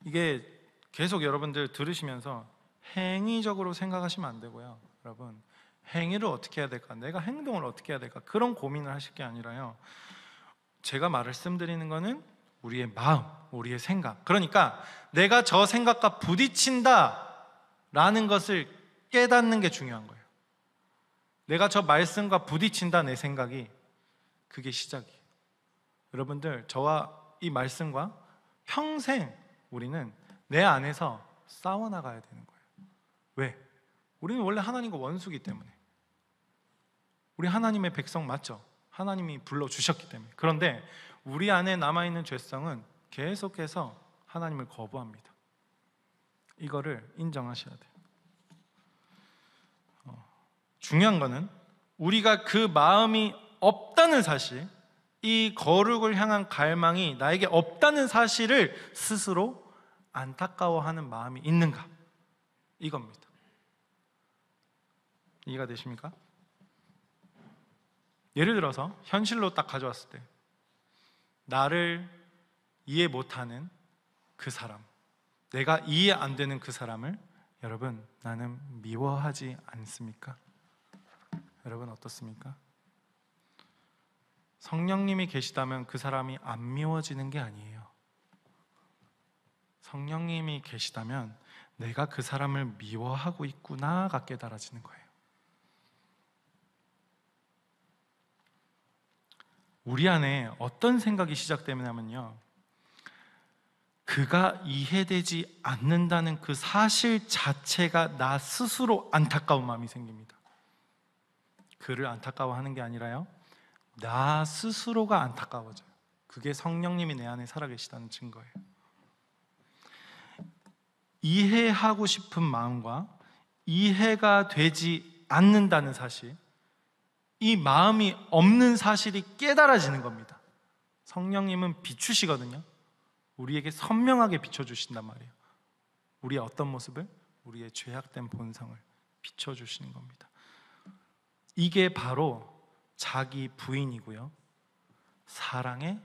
이게 계속 여러분들 들으시면서 행위적으로 생각하시면 안 되고요. 여러분, 행위를 어떻게 해야 될까? 내가 행동을 어떻게 해야 될까? 그런 고민을 하실 게 아니라요, 제가 말씀드리는 거는 우리의 마음, 우리의 생각. 그러니까 내가 저 생각과 부딪힌다라는 것을 깨닫는 게 중요한 거예요. 내가 저 말씀과 부딪힌다, 내 생각이. 그게 시작이에요. 여러분들, 저와 이 말씀과 평생 우리는 내 안에서 싸워나가야 되는 거예요. 왜? 우리는 원래 하나님과 원수기 때문에. 우리 하나님의 백성 맞죠? 하나님이 불러주셨기 때문에. 그런데 우리 안에 남아있는 죄성은 계속해서 하나님을 거부합니다. 이거를 인정하셔야 돼요. 중요한 거는 우리가 그 마음이 없다는 사실, 이 거룩을 향한 갈망이 나에게 없다는 사실을 스스로 안타까워하는 마음이 있는가, 이겁니다. 이해가 되십니까? 예를 들어서 현실로 딱 가져왔을 때 나를 이해 못하는 그 사람, 내가 이해 안 되는 그 사람을 여러분, 나는 미워하지 않습니까? 여러분 어떻습니까? 성령님이 계시다면 그 사람이 안 미워지는 게 아니에요. 성령님이 계시다면 내가 그 사람을 미워하고 있구나가 깨달아지는 거예요. 우리 안에 어떤 생각이 시작되냐면요, 그가 이해되지 않는다는 그 사실 자체가 나 스스로 안타까운 마음이 생깁니다. 그를 안타까워하는 게 아니라요, 나 스스로가 안타까워져요. 그게 성령님이 내 안에 살아계시다는 증거예요. 이해하고 싶은 마음과 이해가 되지 않는다는 사실, 이 마음이 없는 사실이 깨달아지는 겁니다. 성령님은 비추시거든요. 우리에게 선명하게 비춰주신단 말이에요. 우리의 어떤 모습을? 우리의 죄악된 본성을 비춰주시는 겁니다. 이게 바로 자기 부인이고요, 사랑의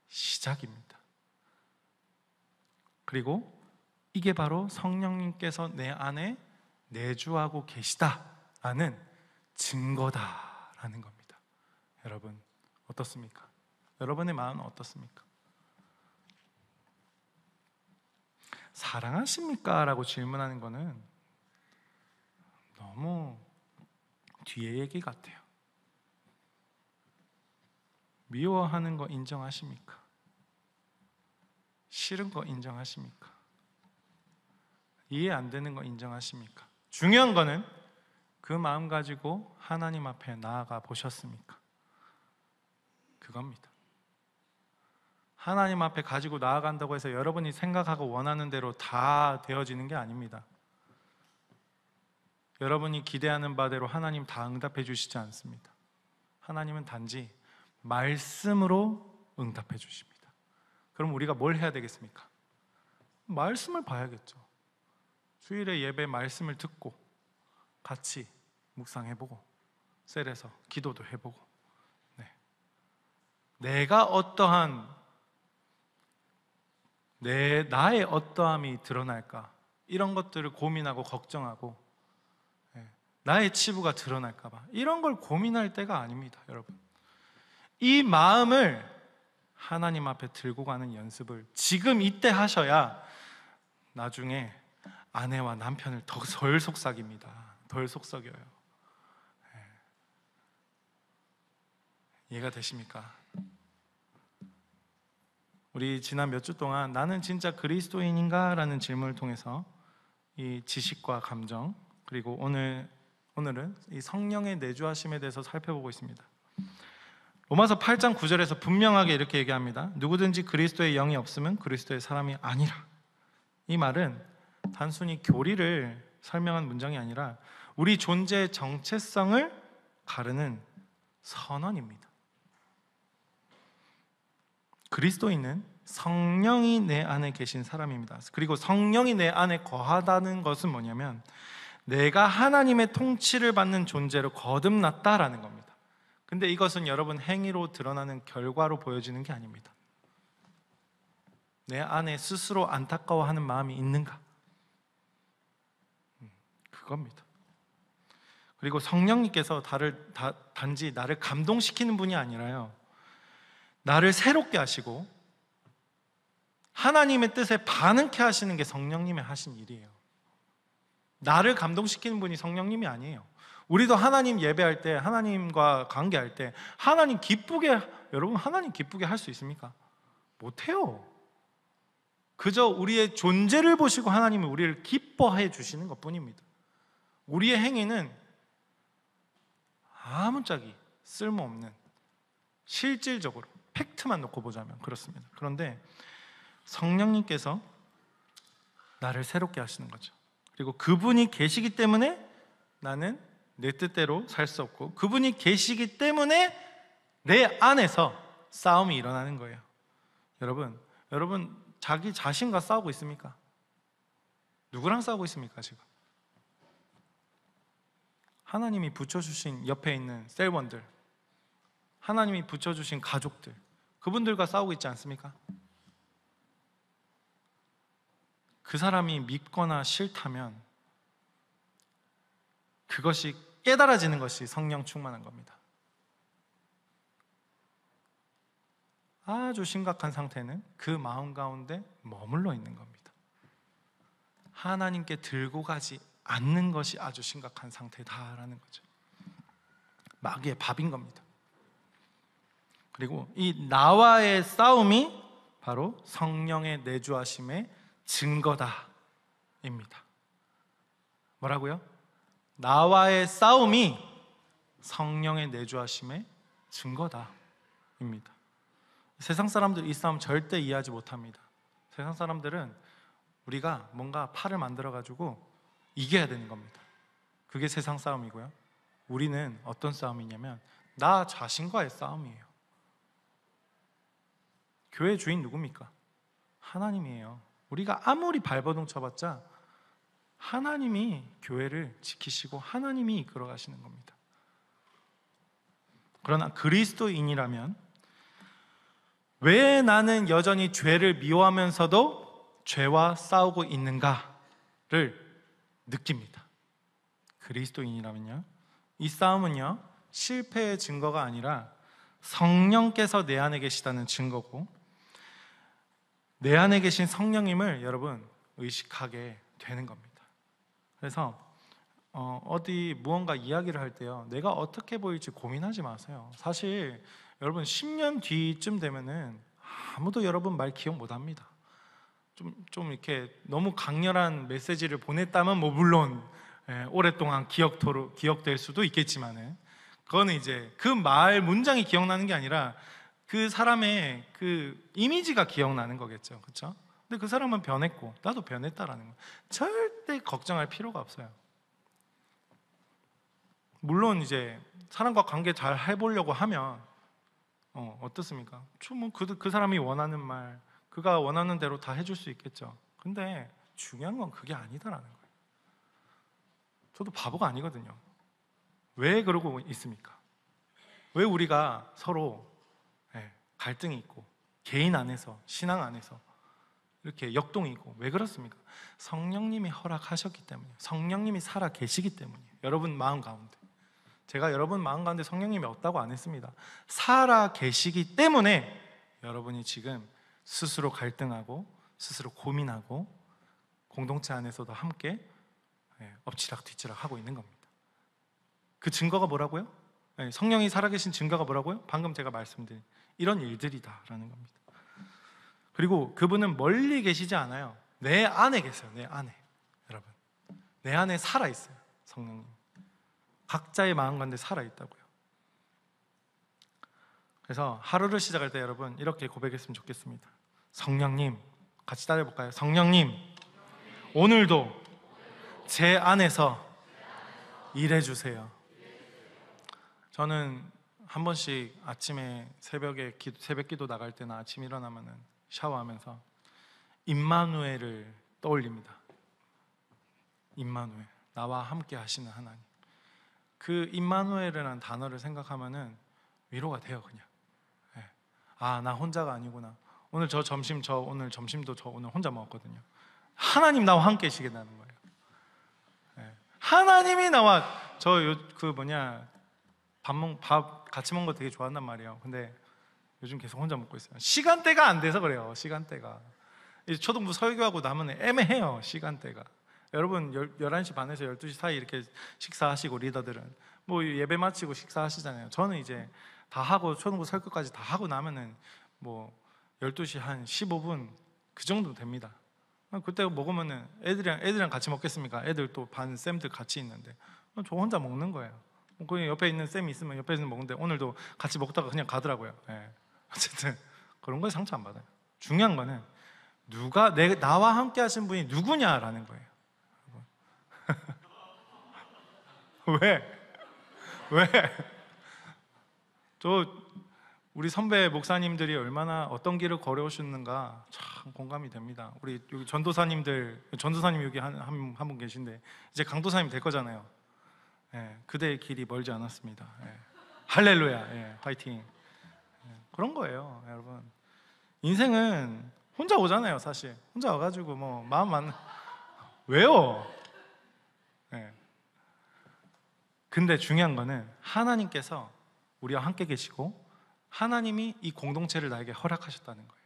시작입니다. 그리고 이게 바로 성령님께서 내 안에 내주하고 계시다라는 증거다라는 겁니다. 여러분 어떻습니까? 여러분의 마음은 어떻습니까? 사랑하십니까? 라고 질문하는 거는 너무 뒤에 얘기 같아요. 미워하는 거 인정하십니까? 싫은 거 인정하십니까? 이해 안 되는 거 인정하십니까? 중요한 거는 그 마음 가지고 하나님 앞에 나아가 보셨습니까? 그겁니다. 하나님 앞에 가지고 나아간다고 해서 여러분이 생각하고 원하는 대로 다 되어지는 게 아닙니다. 여러분이 기대하는 바대로 하나님 다 응답해 주시지 않습니다. 하나님은 단지 말씀으로 응답해 주십니다. 그럼 우리가 뭘 해야 되겠습니까? 말씀을 봐야겠죠. 주일에 예배 말씀을 듣고 같이 묵상해보고 셀에서 기도도 해보고, 내가 어떠한 나의 어떠함이 드러날까, 이런 것들을 고민하고 걱정하고, 나의 치부가 드러날까 봐 이런 걸 고민할 때가 아닙니다. 여러분, 이 마음을 하나님 앞에 들고 가는 연습을 지금 이때 하셔야 나중에 아내와 남편을 더 덜 속삭입니다. 덜 속삭여요. 이해가 되십니까? 우리 지난 몇 주 동안 나는 진짜 그리스도인인가? 라는 질문을 통해서 이 지식과 감정, 그리고 오늘은 이 성령의 내주하심에 대해서 살펴보고 있습니다. 로마서 8장 9절에서 분명하게 이렇게 얘기합니다. 누구든지 그리스도의 영이 없으면 그리스도의 사람이 아니라. 이 말은 단순히 교리를 설명한 문장이 아니라 우리 존재의 정체성을 가르는 선언입니다. 그리스도인은 성령이 내 안에 계신 사람입니다. 그리고 성령이 내 안에 거하다는 것은 뭐냐면 내가 하나님의 통치를 받는 존재로 거듭났다라는 겁니다. 근데 이것은 여러분 행위로 드러나는 결과로 보여지는 게 아닙니다. 내 안에 스스로 안타까워하는 마음이 있는가? 그겁니다. 그리고 성령님께서 단지 나를 감동시키는 분이 아니라요, 나를 새롭게 하시고 하나님의 뜻에 반응케 하시는 게 성령님의 하신 일이에요. 나를 감동시키는 분이 성령님이 아니에요. 우리도 하나님 예배할 때, 하나님과 관계할 때 여러분 하나님 기쁘게 할 수 있습니까? 못해요. 그저 우리의 존재를 보시고 하나님은 우리를 기뻐해 주시는 것뿐입니다. 우리의 행위는 아무짝이 쓸모없는, 실질적으로 팩트만 놓고 보자면 그렇습니다. 그런데 성령님께서 나를 새롭게 하시는 거죠. 그리고 그분이 계시기 때문에 나는 내 뜻대로 살 수 없고, 그분이 계시기 때문에 내 안에서 싸움이 일어나는 거예요. 여러분 자기 자신과 싸우고 있습니까? 누구랑 싸우고 있습니까 지금? 하나님이 붙여주신 옆에 있는 셀원들, 하나님이 붙여주신 가족들, 그분들과 싸우고 있지 않습니까? 그 사람이 믿거나 싫다면 그것이 깨달아지는 것이 성령 충만한 겁니다. 아주 심각한 상태는 그 마음 가운데 머물러 있는 겁니다. 하나님께 들고 가지 않는 것이 아주 심각한 상태다라는 거죠. 마귀의 밥인 겁니다. 그리고 이 나와의 싸움이 바로 성령의 내주하심의 증거다입니다. 뭐라고요? 나와의 싸움이 성령의 내주하심의 증거다입니다. 세상 사람들 이 싸움 절대 이해하지 못합니다. 세상 사람들은 우리가 뭔가 팔을 만들어가지고 이겨야 되는 겁니다. 그게 세상 싸움이고요. 우리는 어떤 싸움이냐면 나 자신과의 싸움이에요. 교회 주인 누굽니까? 하나님이에요. 우리가 아무리 발버둥 쳐봤자 하나님이 교회를 지키시고 하나님이 이끌어 가시는 겁니다. 그러나 그리스도인이라면 왜 나는 여전히 죄를 미워하면서도 죄와 싸우고 있는가를 느낍니다. 그리스도인이라면요, 이 싸움은요 실패의 증거가 아니라 성령께서 내 안에 계시다는 증거고, 내 안에 계신 성령님을 여러분 의식하게 되는 겁니다. 그래서 어디 무언가 이야기를 할 때요, 내가 어떻게 보일지 고민하지 마세요. 사실 여러분 10년 뒤쯤 되면은 아무도 여러분 말 기억 못 합니다. 좀 이렇게 너무 강렬한 메시지를 보냈다면 뭐 물론 오랫동안 기억될 수도 있겠지만은, 그거는 이제 그 말 문장이 기억나는 게 아니라 그 사람의 그 이미지가 기억나는 거겠죠, 그렇죠? 근데 그 사람은 변했고 나도 변했다라는 거 절대 걱정할 필요가 없어요. 물론 이제 사람과 관계 잘 해보려고 하면 어떻습니까? 그 사람이 원하는 말, 그가 원하는 대로 다 해줄 수 있겠죠. 근데 중요한 건 그게 아니다라는 거예요. 저도 바보가 아니거든요. 왜 그러고 있습니까? 왜 우리가 서로 갈등이 있고, 개인 안에서, 신앙 안에서 이렇게 역동이 있고, 왜 그렇습니까? 성령님이 허락하셨기 때문이에요. 성령님이 살아 계시기 때문이에요. 여러분 마음 가운데. 제가 여러분 마음 가운데 성령님이 없다고 안 했습니다. 살아 계시기 때문에 여러분이 지금 스스로 갈등하고 스스로 고민하고 공동체 안에서도 함께 엎치락 뒤치락 하고 있는 겁니다. 그 증거가 뭐라고요? 성령이 살아계신 증거가 뭐라고요? 방금 제가 말씀드린 이런 일들이다라는 겁니다. 그리고 그분은 멀리 계시지 않아요. 내 안에 계세요. 내 안에. 여러분, 내 안에 살아있어요. 성령님 각자의 마음 가운데 살아있다고요. 그래서 하루를 시작할 때 여러분 이렇게 고백했으면 좋겠습니다. 성령님, 같이 따라해볼까요? 성령님, 오늘도 제 안에서 일해주세요. 저는 한 번씩 아침에 새벽 기도 나갈 때나 아침 일어나면은 샤워하면서 임마누엘을 떠올립니다. 임마누엘, 나와 함께 하시는 하나님. 그 임마누엘이라는 단어를 생각하면은 위로가 돼요. 그냥 나 혼자가 아니구나. 오늘 오늘 점심도 저 오늘 혼자 먹었거든요. 하나님 나와 함께 계시겠다는 거예요. 하나님이 나와 밥 같이 먹는 거 되게 좋아한단 말이에요. 근데 요즘 계속 혼자 먹고 있어요. 시간대가 안 돼서 그래요. 시간대가 이제 초등부 설교하고 나면 애매해요. 시간대가. 여러분 11시 반에서 12시 사이 이렇게 식사하시고, 리더들은 뭐 예배 마치고 식사하시잖아요. 저는 이제 다 하고 초등부 설교까지 다 하고 나면은 뭐 12시 한 15분 그 정도 됩니다. 그때 먹으면은 애들이랑 같이 먹겠습니까? 애들 또 반 쌤들 같이 있는데 저 혼자 먹는 거예요. 그 옆에 있는 쌤이 있으면 옆에 있는 먹는데 오늘도 같이 먹다가 그냥 가더라고요. 어쨌든 그런 거에 상처 안 받아요. 중요한 거는 나와 함께 하신 분이 누구냐라는 거예요. 왜? 우리 선배 목사님들이 얼마나 어떤 길을 걸어오셨는가 참 공감이 됩니다. 우리 여기 전도사님 여기 한 분 계신데 이제 강도사님 될 거잖아요. 그대의 길이 멀지 않았습니다. 할렐루야, 화이팅. 그런 거예요, 여러분. 인생은 혼자 오잖아요, 사실. 혼자 와가지고 뭐 마음 맞는 왜요? 근데 중요한 거는 하나님께서 우리와 함께 계시고 하나님이 이 공동체를 나에게 허락하셨다는 거예요.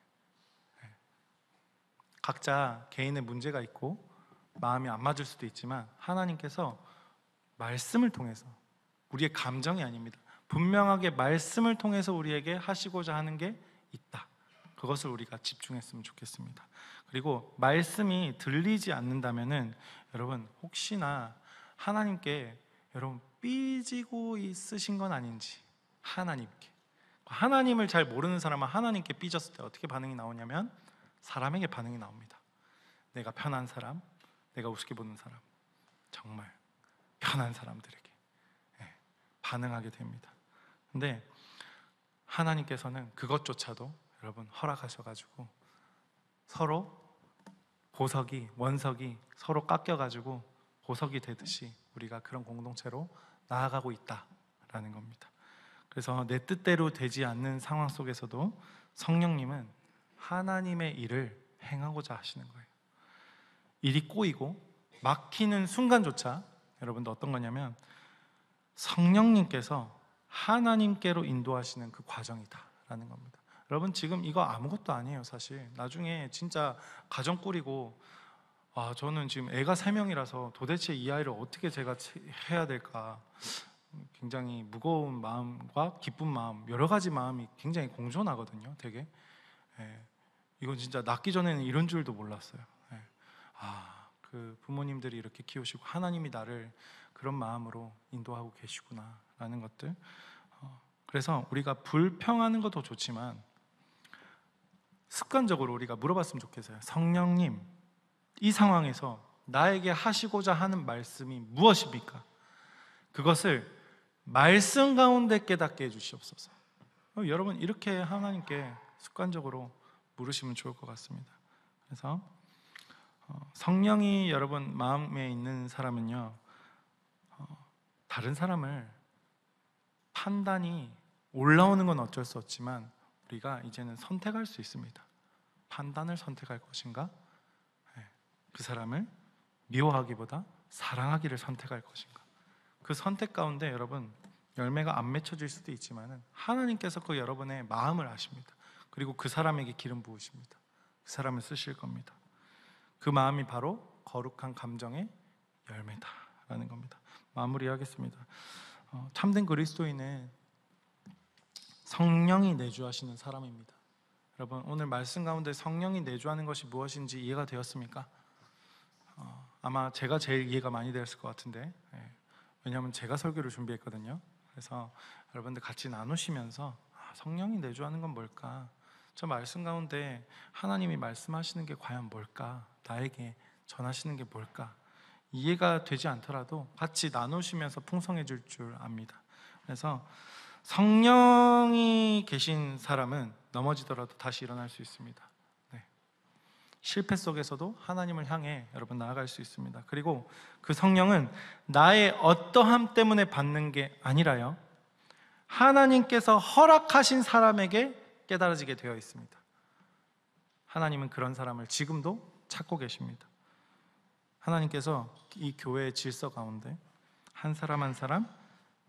각자 개인의 문제가 있고 마음이 안 맞을 수도 있지만 하나님께서 말씀을 통해서, 우리의 감정이 아닙니다, 분명하게 말씀을 통해서 우리에게 하시고자 하는 게 있다. 그것을 우리가 집중했으면 좋겠습니다. 그리고 말씀이 들리지 않는다면은 여러분 혹시나 하나님께 여러분 삐지고 있으신 건 아닌지, 하나님을 잘 모르는 사람은 하나님께 삐졌을 때 어떻게 반응이 나오냐면 사람에게 반응이 나옵니다. 내가 편한 사람, 내가 우습게 보는 사람, 정말 편한 사람들에게 반응하게 됩니다. 근데 하나님께서는 그것조차도 여러분 허락하셔가지고 서로 원석이 서로 깎여가지고 보석이 되듯이 우리가 그런 공동체로 나아가고 있다라는 겁니다. 그래서 내 뜻대로 되지 않는 상황 속에서도 성령님은 하나님의 일을 행하고자 하시는 거예요. 일이 꼬이고 막히는 순간조차 여러분도 어떤 거냐면 성령님께서 하나님께로 인도하시는 그 과정이다라는 겁니다. 여러분 지금 이거 아무것도 아니에요. 사실 나중에 진짜 가정 꾸리고 저는 지금 애가 3명이라서 도대체 이 아이를 어떻게 제가 해야 될까, 굉장히 무거운 마음과 기쁜 마음, 여러 가지 마음이 굉장히 공존하거든요. 되게 이건 진짜 낳기 전에는 이런 줄도 몰랐어요. 그 부모님들이 이렇게 키우시고 하나님이 나를 그런 마음으로 인도하고 계시구나 라는 것들. 그래서 우리가 불평하는 것도 좋지만 습관적으로 우리가 물어봤으면 좋겠어요. 성령님, 이 상황에서 나에게 하시고자 하는 말씀이 무엇입니까? 그것을 말씀 가운데 깨닫게 해주시옵소서. 여러분 이렇게 하나님께 습관적으로 물으시면 좋을 것 같습니다. 그래서 성령이 여러분 마음에 있는 사람은요, 다른 사람을 판단이 올라오는 건 어쩔 수 없지만 우리가 이제는 선택할 수 있습니다. 판단을 선택할 것인가, 그 사람을 미워하기보다 사랑하기를 선택할 것인가. 그 선택 가운데 여러분 열매가 안 맺혀질 수도 있지만 하나님께서 그 여러분의 마음을 아십니다. 그리고 그 사람에게 기름 부으십니다. 그 사람을 쓰실 겁니다. 그 마음이 바로 거룩한 감정의 열매다라는 겁니다. 마무리하겠습니다. 참된 그리스도인은 성령이 내주하시는 사람입니다. 여러분 오늘 말씀 가운데 성령이 내주하는 것이 무엇인지 이해가 되었습니까? 아마 제가 제일 이해가 많이 되었을 것 같은데, 왜냐하면 제가 설교를 준비했거든요. 그래서 여러분들 같이 나누시면서 성령이 내주하는 건 뭘까? 저 말씀 가운데 하나님이 말씀하시는 게 과연 뭘까? 나에게 전하시는 게 뭘까? 이해가 되지 않더라도 같이 나누시면서 풍성해질 줄 압니다. 그래서 성령이 계신 사람은 넘어지더라도 다시 일어날 수 있습니다. 실패 속에서도 하나님을 향해 여러분 나아갈 수 있습니다. 그리고 그 성령은 나의 어떠함 때문에 받는 게 아니라요, 하나님께서 허락하신 사람에게 깨달아지게 되어 있습니다. 하나님은 그런 사람을 지금도 찾고 계십니다. 하나님께서 이 교회의 질서 가운데 한 사람 한 사람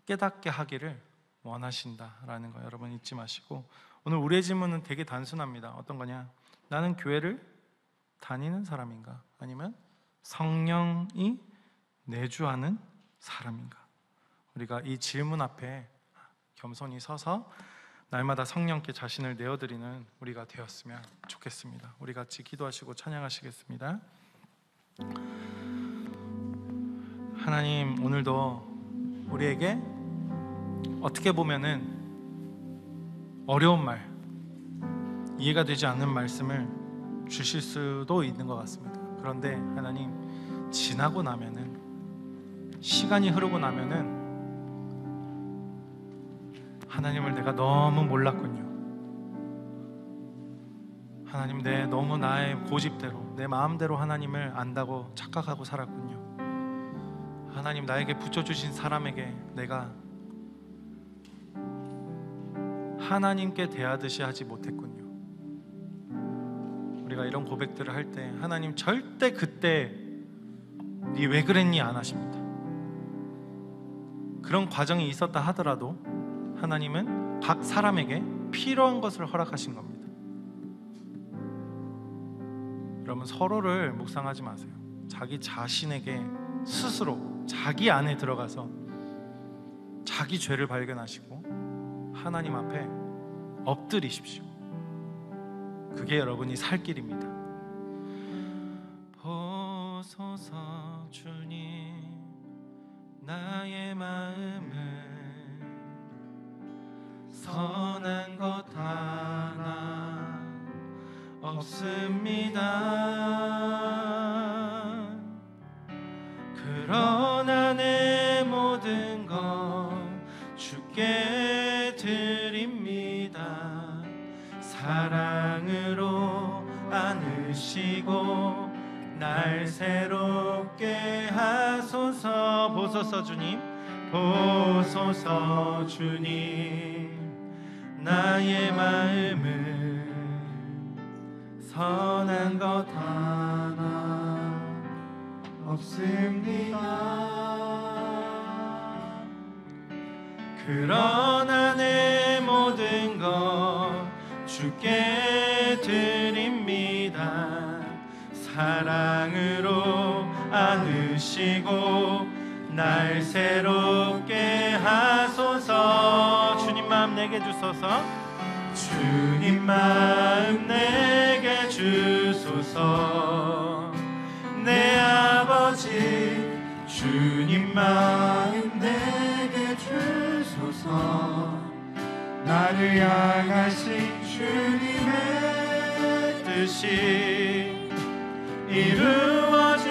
깨닫게 하기를 원하신다라는 거 여러분 잊지 마시고, 오늘 우리의 질문은 되게 단순합니다. 어떤 거냐? 나는 교회를 다니는 사람인가? 아니면 성령이 내주하는 사람인가? 우리가 이 질문 앞에 겸손히 서서 날마다 성령께 자신을 내어드리는 우리가 되었으면 좋겠습니다. 우리 같이 기도하시고 찬양하시겠습니다. 하나님, 오늘도 우리에게 어떻게 보면은 어려운 말, 이해가 되지 않는 말씀을 주실 수도 있는 것 같습니다. 그런데 하나님, 지나고 나면은, 시간이 흐르고 나면은 하나님을 내가 너무 몰랐군요. 하나님, 너무 나의 고집대로, 내 마음대로 하나님을 안다고 착각하고 살았군요. 하나님, 나에게 붙여주신 사람에게 내가 하나님께 대하듯이 하지 못했군요. 우리가 이런 고백들을 할 때 하나님 절대 그때 네 왜 그랬니 안 하십니다. 그런 과정이 있었다 하더라도 하나님은 각 사람에게 필요한 것을 허락하신 겁니다. 여러분, 서로를 묵상하지 마세요. 자기 자신에게 스스로 자기 안에 들어가서 자기 죄를 발견하시고 하나님 앞에 엎드리십시오. 그게 여러분이 살 길입니다. 보소서 주님, 나의 마음을 선한 것 하나 없습니다. 그러나 내 모든 것 주께 드립니다. 사랑으로 안으시고 날 새롭게 하소서. 보소서 주님, 보소서 주님, 나의 마음을 선한 것 하나 없습니다. 그러나 내 모든 것 주께 드립니다. 사랑으로 안으시고 날 새롭게 하소서. 주님 마음 내게 주소서. 주님 마음 내게 주소서. 내 아버지 주님 마음 내게 주소서. 나를 향하신 주님의 뜻이 이루어지도록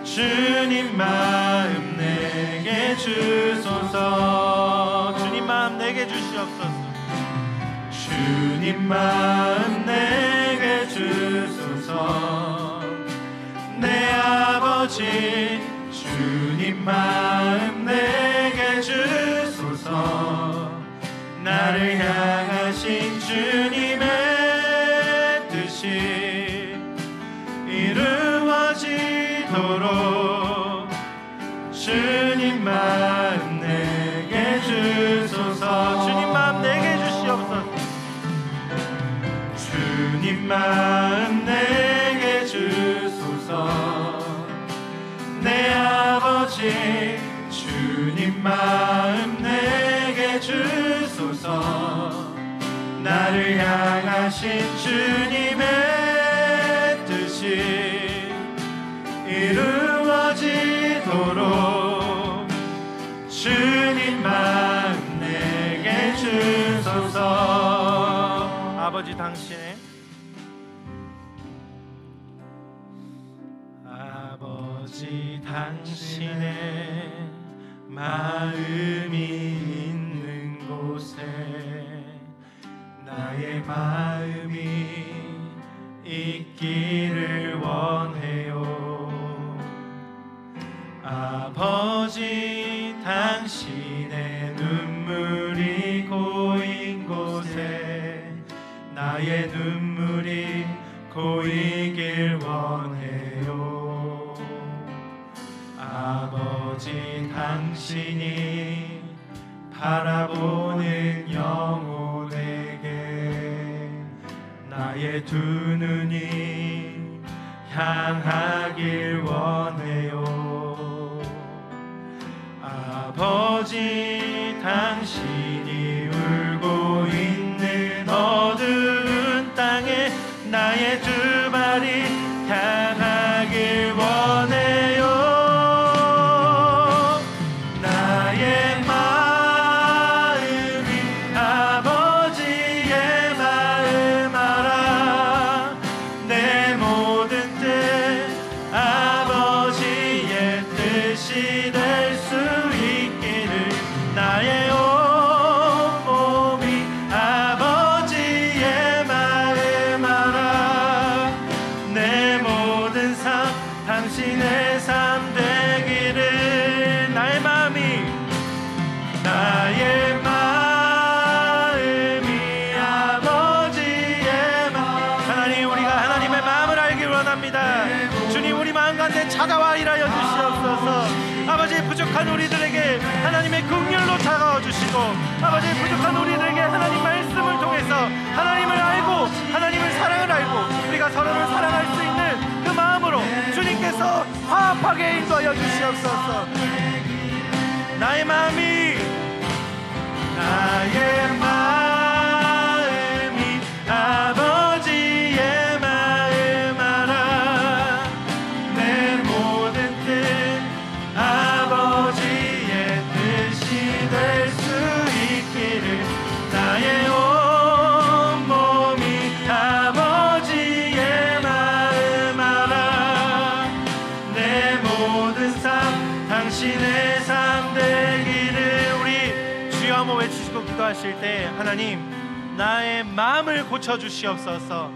주님 마음 내게 주소서. 주님 마음 내게 주시옵소서. 주님 마음 내게 주소서. 내 아버지 주님 마음 내게 주소서. 나를 향하신 주님의 뜻이 이루어지도록 주님 마음 내게 주소서. 주님 마음 내게 주시옵소서. 주님 마음 내게 주소서. 내 아버지 주님 마음 내게 주소서. 나를 향하신 주님의 뜻이 이루어지도록 주님 마음 내게 주소서. 아버지 당신의 아버지 당신의 마음이 있는 곳에 나의 마음이 있기를 원해요. 아버지 당신의 눈물이 고인 곳에 나의 눈물이 고이길 원해요. 아버지 당신이 바라보는 영혼에게 나의 두 눈이 향하길 원해요. 아버지 당신이 울고 있는 어두운 땅에 나의 두 발이 향하길 원해요. 나의 마음이 아버지의 마음 알아. 내 모든 뜻 아버지의 뜻이 될 수 있기를. 나의 온몸이 아버지의 마음 알아. 내 모든 삶 당신의 삶 되기를. 나의 마음이 아버지의 마음. 하나님, 우리가 하나님의 마음을 알기 원합니다. 주님, 우리 마음 가운데 찾아와 일하여 주시옵소서. 아버지, 부족한 우리들에게 하나님의 긍휼로 다가와 주시고, 아버지, 부족한 우리들에게 하나님 말씀을 통해서 하나님을 알고 하나님을 사랑을 알고 우리가 서로를 사랑할 수 있는 그 마음으로 주님께서 화합하게 인도하여 주시옵소서. 나의 마음이 아버지의 마음 알아. 내 모든 뜻 아버지의 뜻이 될 수 있기를. 나의 온몸이 아버지의 마음 알아. 내 모든 삶 당신의 삶 되기를. 우리 주여 한번 외치시고 기도하실 때, 하나님, 나의 마음을 고쳐주시옵소서.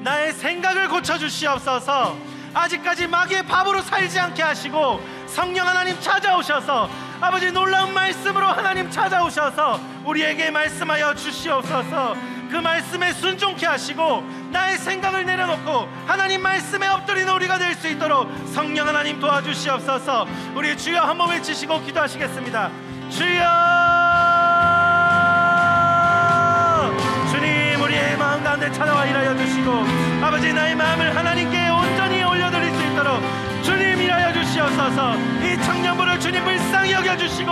나의 생각을 고쳐주시옵소서. 아직까지 마귀의 밥으로 살지 않게 하시고 성령 하나님 찾아오셔서 아버지 놀라운 말씀으로 하나님 찾아오셔서 우리에게 말씀하여 주시옵소서. 그 말씀에 순종케 하시고 나의 생각을 내려놓고 하나님 말씀에 엎드리는 우리가 될 수 있도록 성령 하나님 도와주시옵소서. 우리 주여 한번 외치시고 기도하시겠습니다. 주여, 주님, 우리의 마음 가운데 찾아와 일하여 주시고 아버지 나의 마음을 하나님께 온전히 올려드릴 수 있도록 주님 일하여 주시옵소서. 이 청년부를 주님 불쌍히 여겨주시고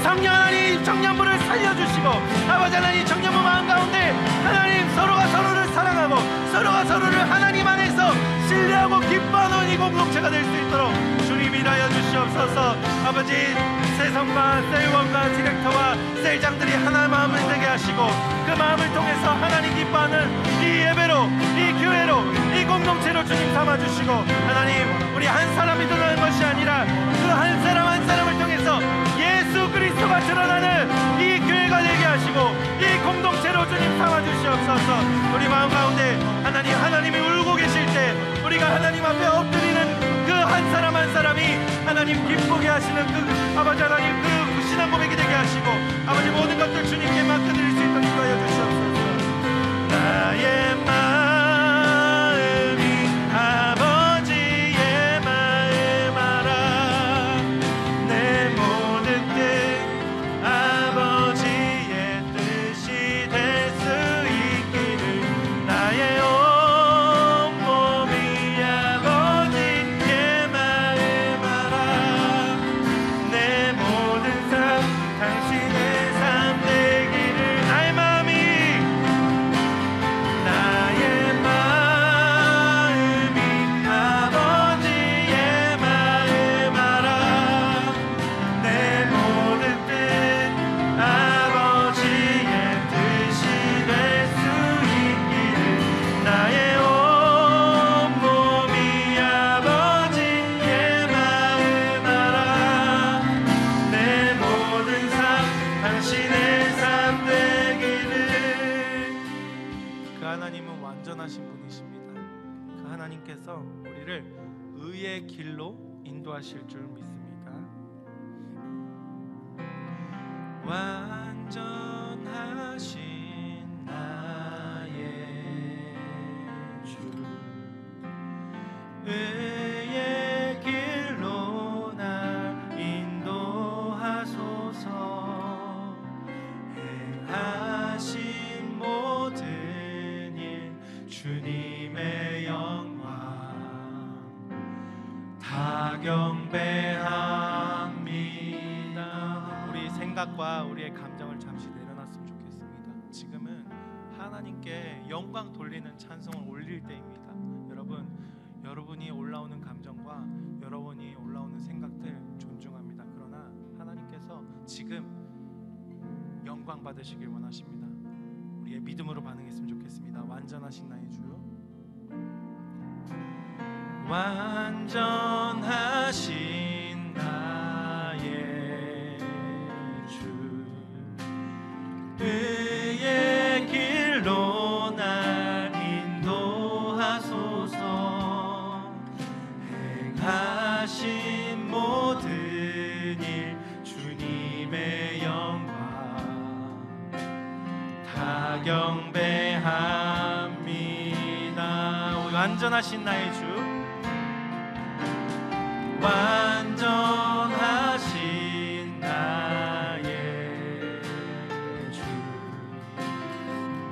성령 하나님 청년부를 살려주시고 아버지 하나님 청년부 마음 가운데 하나님 서로가 서로를 사랑하고 서로가 서로를 하나님 안에서 신뢰하고 기뻐하는 이 공동체가 될 수 있도록 주님 일하여 주시옵소서. 아버지 세성과 셀원과 디렉터와 셀장들이 하나의 마음을 되게 하시고 그 마음을 통해서 하나님 기뻐하는 이 예배로 이 교회로 이 공동체로 주님 삼아주시고 하나님 우리 한 사람이 드러나는 것이 아니라 그 한 사람 한 사람을 통해서 예수 그리스도가 드러나는 이 교회가 되게 하시고 이 공동체로 주님 삼아주시옵소서. 우리 마음 가운데 하나님이 울고 계실 때 우리가 하나님 앞에 엎드리는 그 한 사람 한 사람이 하나님 기쁘게 하시는 그 아버지 하나님 그 신앙 고백이 되게 하시고 아버지 모든 것들 주님께 맡겨드릴 수 있도록 인도하여 주시옵소서. 나의 마음이 아버지의 마음 알아 내 모든 뜻 아버지의 뜻이 될 수 있기를 나의 온몸이 아버지의 마음 알아 내 모든 삶 당신의 삶 되기를 나의 마음이 아버지의 마음 알아 내 모든 뜻 아버지의 뜻이 될 수 있기를 나의 온몸이 아버지의 마음 알아 내 모든 삶 당신의 삶 되기를. 그 하나님은 완전하신 분이십니다. 그 하나님께서 우리를 의의 길로 인도하실 줄 믿습니다. 완전하신 나의 주 의의 길로 날 인도하소서. 행하신 모든 일 주님의 영광 다 경배합니다. 우리 생각과 우리의 감정을 잠시 내려놨으면 좋겠습니다. 지금은 하나님께 영광 돌리는 찬송을 올릴 때입니다. 여러분이 올라오는 감정과 여러분이 올라오는 생각들 존중합니다. 그러나 하나님께서 지금 영광 받으시길 원하십니다. 우리의 믿음으로 반응했으면 좋겠습니다. 완전하신 나의 주 완전하신 나의 주 의의 길로 날 인도하소서. 행하신 모든 일 주님의 영광 다 경배합니다. 완전하신 나의 주 완전하신 나의 주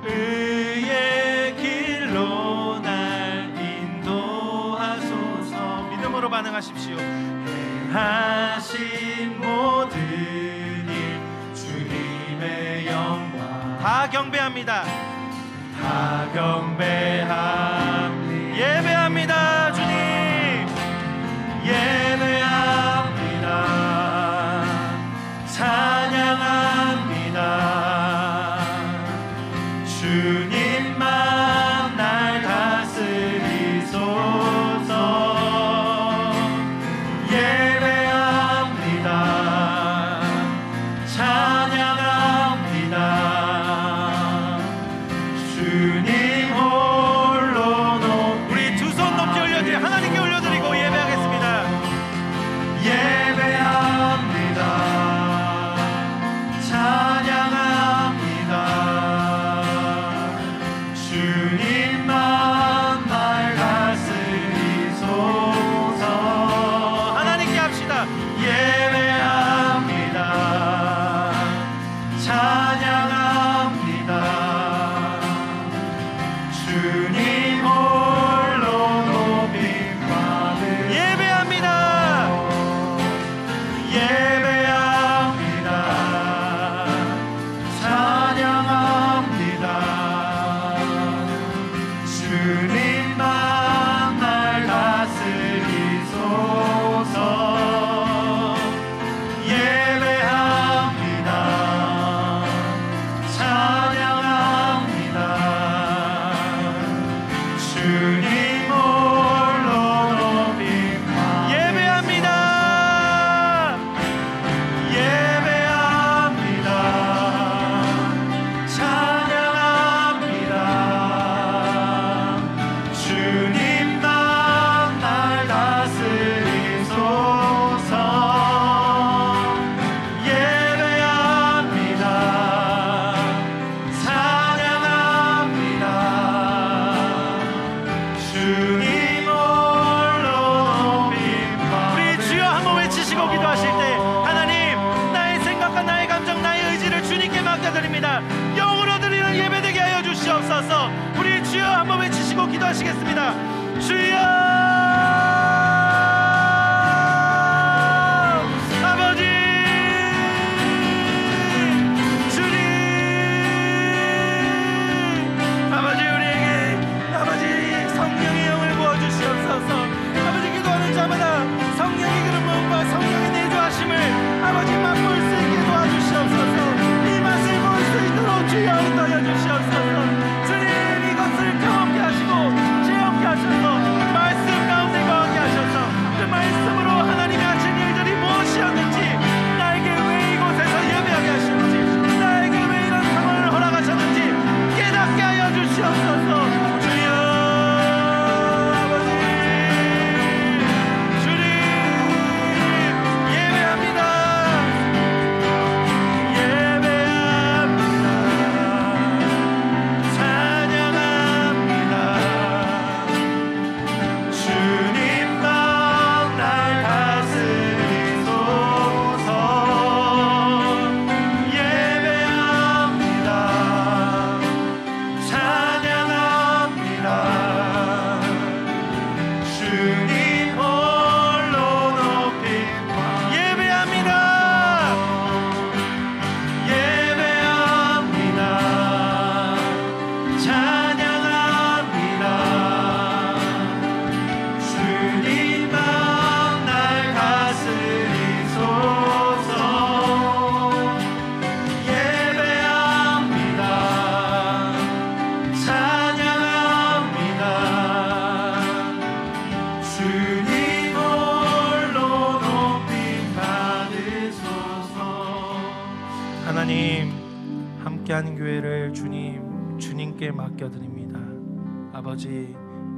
의의 길로 날 인도하소서. 믿음으로 반응하십시오. 행하신 모든 일 주님의 영광 다 경배합니다. 다 경배합니다. 예배합니다. 주님 예배합니다. 찬양합니다. 주님만 날 다스리소서. 예배합니다. 찬양합니다. 주님 홀로 높이 우리 두 손 높이 올려드리 하나님께 올려드리고 예배하겠습니다. 예배합니다. 찬양합니다. 주님만 날 다스리소서. 하나님께 합시다. 예배합니다. 찬양합니다. 주님 홀로 주님만 날 다스리소서. 예배합니다. 찬양합니다. 주님 홀로 높임받으소서. 예배합니다. 예배합니다. 찬양합니다. 주님만 날 다스리소서. 예배합니다. 찬양합니다. 주님 홀로 높임받으소서. 우리 주여 한번 외치시고 기도하실 때, 하나님, 나의 생각과 나의 감정, 나의 의지를 주님께 맡겨드립니다. 영으로 드리는 예배되게 하여 주시옵소서. 우리 주여 한번 외치시고 기도하시겠습니다. 주여, 아버지, 주님, 아버지, 우리에게 아버지 성령의 영을 부어주시옵소서. 아버지, 기도하는 자마다 성령의 그런 마음과 성령의 내주하심을 아버지 맛볼 수 있게 도와주시옵소서. 이 맛을 볼 수 있도록 주여 인도하여 주시옵소서. 주님, 이것을 경험케 하시고 체험케 하셔서 말씀 가운데 거하게 하셔서 그 말씀으로 하나님이 하신 일들이 무엇이었는지, 나에게 왜 이곳에서 예배하게 하시는지, 나에게 왜 이런 상황을 허락하셨는지 깨닫게 하여 주시옵소서. 주여, 아버지, 주님, 예배합니다. 예배합니다. 찬양합니다. 주님만 날 다스리소서. 예배합니다. 찬양합니다. 주님 홀로 높임받으소서. 예배합니다. 예배합니다. 찬양합니다. 주님만 날 다스리소서. 예배합니다. 찬양합니다. 주님 홀로 높임받으소서. 하나님, 함께하는 교회를 주님께 맡겨드립니다. 아버지,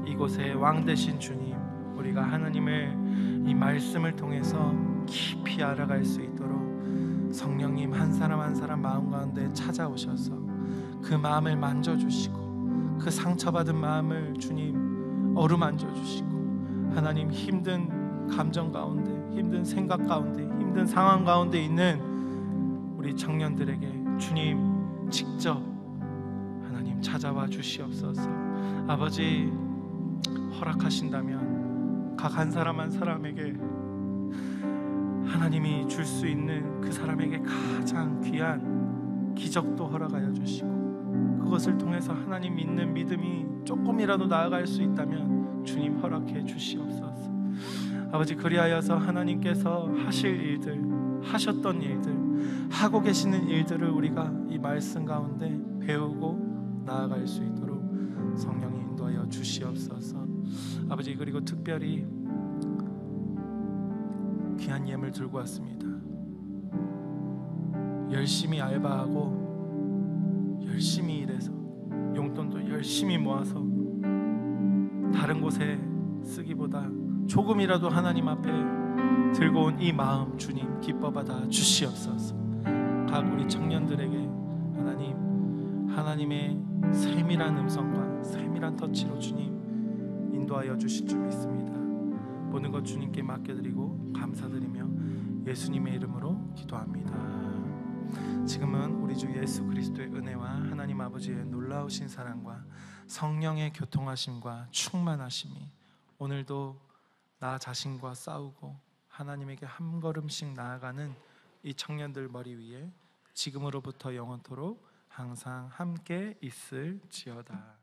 이곳에 왕 되신 주님, 우리가 하나님을 이 말씀을 통해서 깊이 알아갈 수 있도록 성령님 한 사람 한 사람 마음 가운데 찾아오셔서 그 마음을 만져주시고 그 상처받은 마음을 주님 어루만져 주시고, 하나님, 힘든 감정 가운데, 힘든 생각 가운데, 힘든 상황 가운데 있는 우리 청년들에게 주님 직접 하나님 찾아와 주시옵소서. 아버지, 허락하신다면 각 한 사람 한 사람에게 하나님이 줄 수 있는 그 사람에게 가장 귀한 기적도 허락하여 주시고, 그것을 통해서 하나님 믿는 믿음이 조금이라도 나아갈 수 있다면 주님 허락해 주시옵소서. 아버지, 그리하여서 하나님께서 하실 일들, 하셨던 일들, 하고 계시는 일들을 우리가 이 말씀 가운데 배우고 나아갈 수 있도록 성령이 인도하여 주시옵소서. 아버지, 그리고 특별히 귀한 예물 들고 왔습니다. 열심히 알바하고 열심히 일해서 용돈도 열심히 모아서 다른 곳에 쓰기보다 조금이라도 하나님 앞에 들고 온 이 마음 주님 기뻐 받아 주시옵소서. 각 우리 청년들에게 하나님의 세밀한 음성과 세밀한 터치로 주님 인도하여 주실 줄 믿습니다. 모든 것 주님께 맡겨드리고 감사드리며 예수님의 이름으로 기도합니다. 지금은 우리 주 예수 그리스도의 은혜와 하나님 아버지의 놀라우신 사랑과 성령의 교통하심과 충만하심이 오늘도 나 자신과 싸우고 하나님에게 한 걸음씩 나아가는 이 청년들 머리 위에 지금으로부터 영원토록 항상 함께 있을지어다.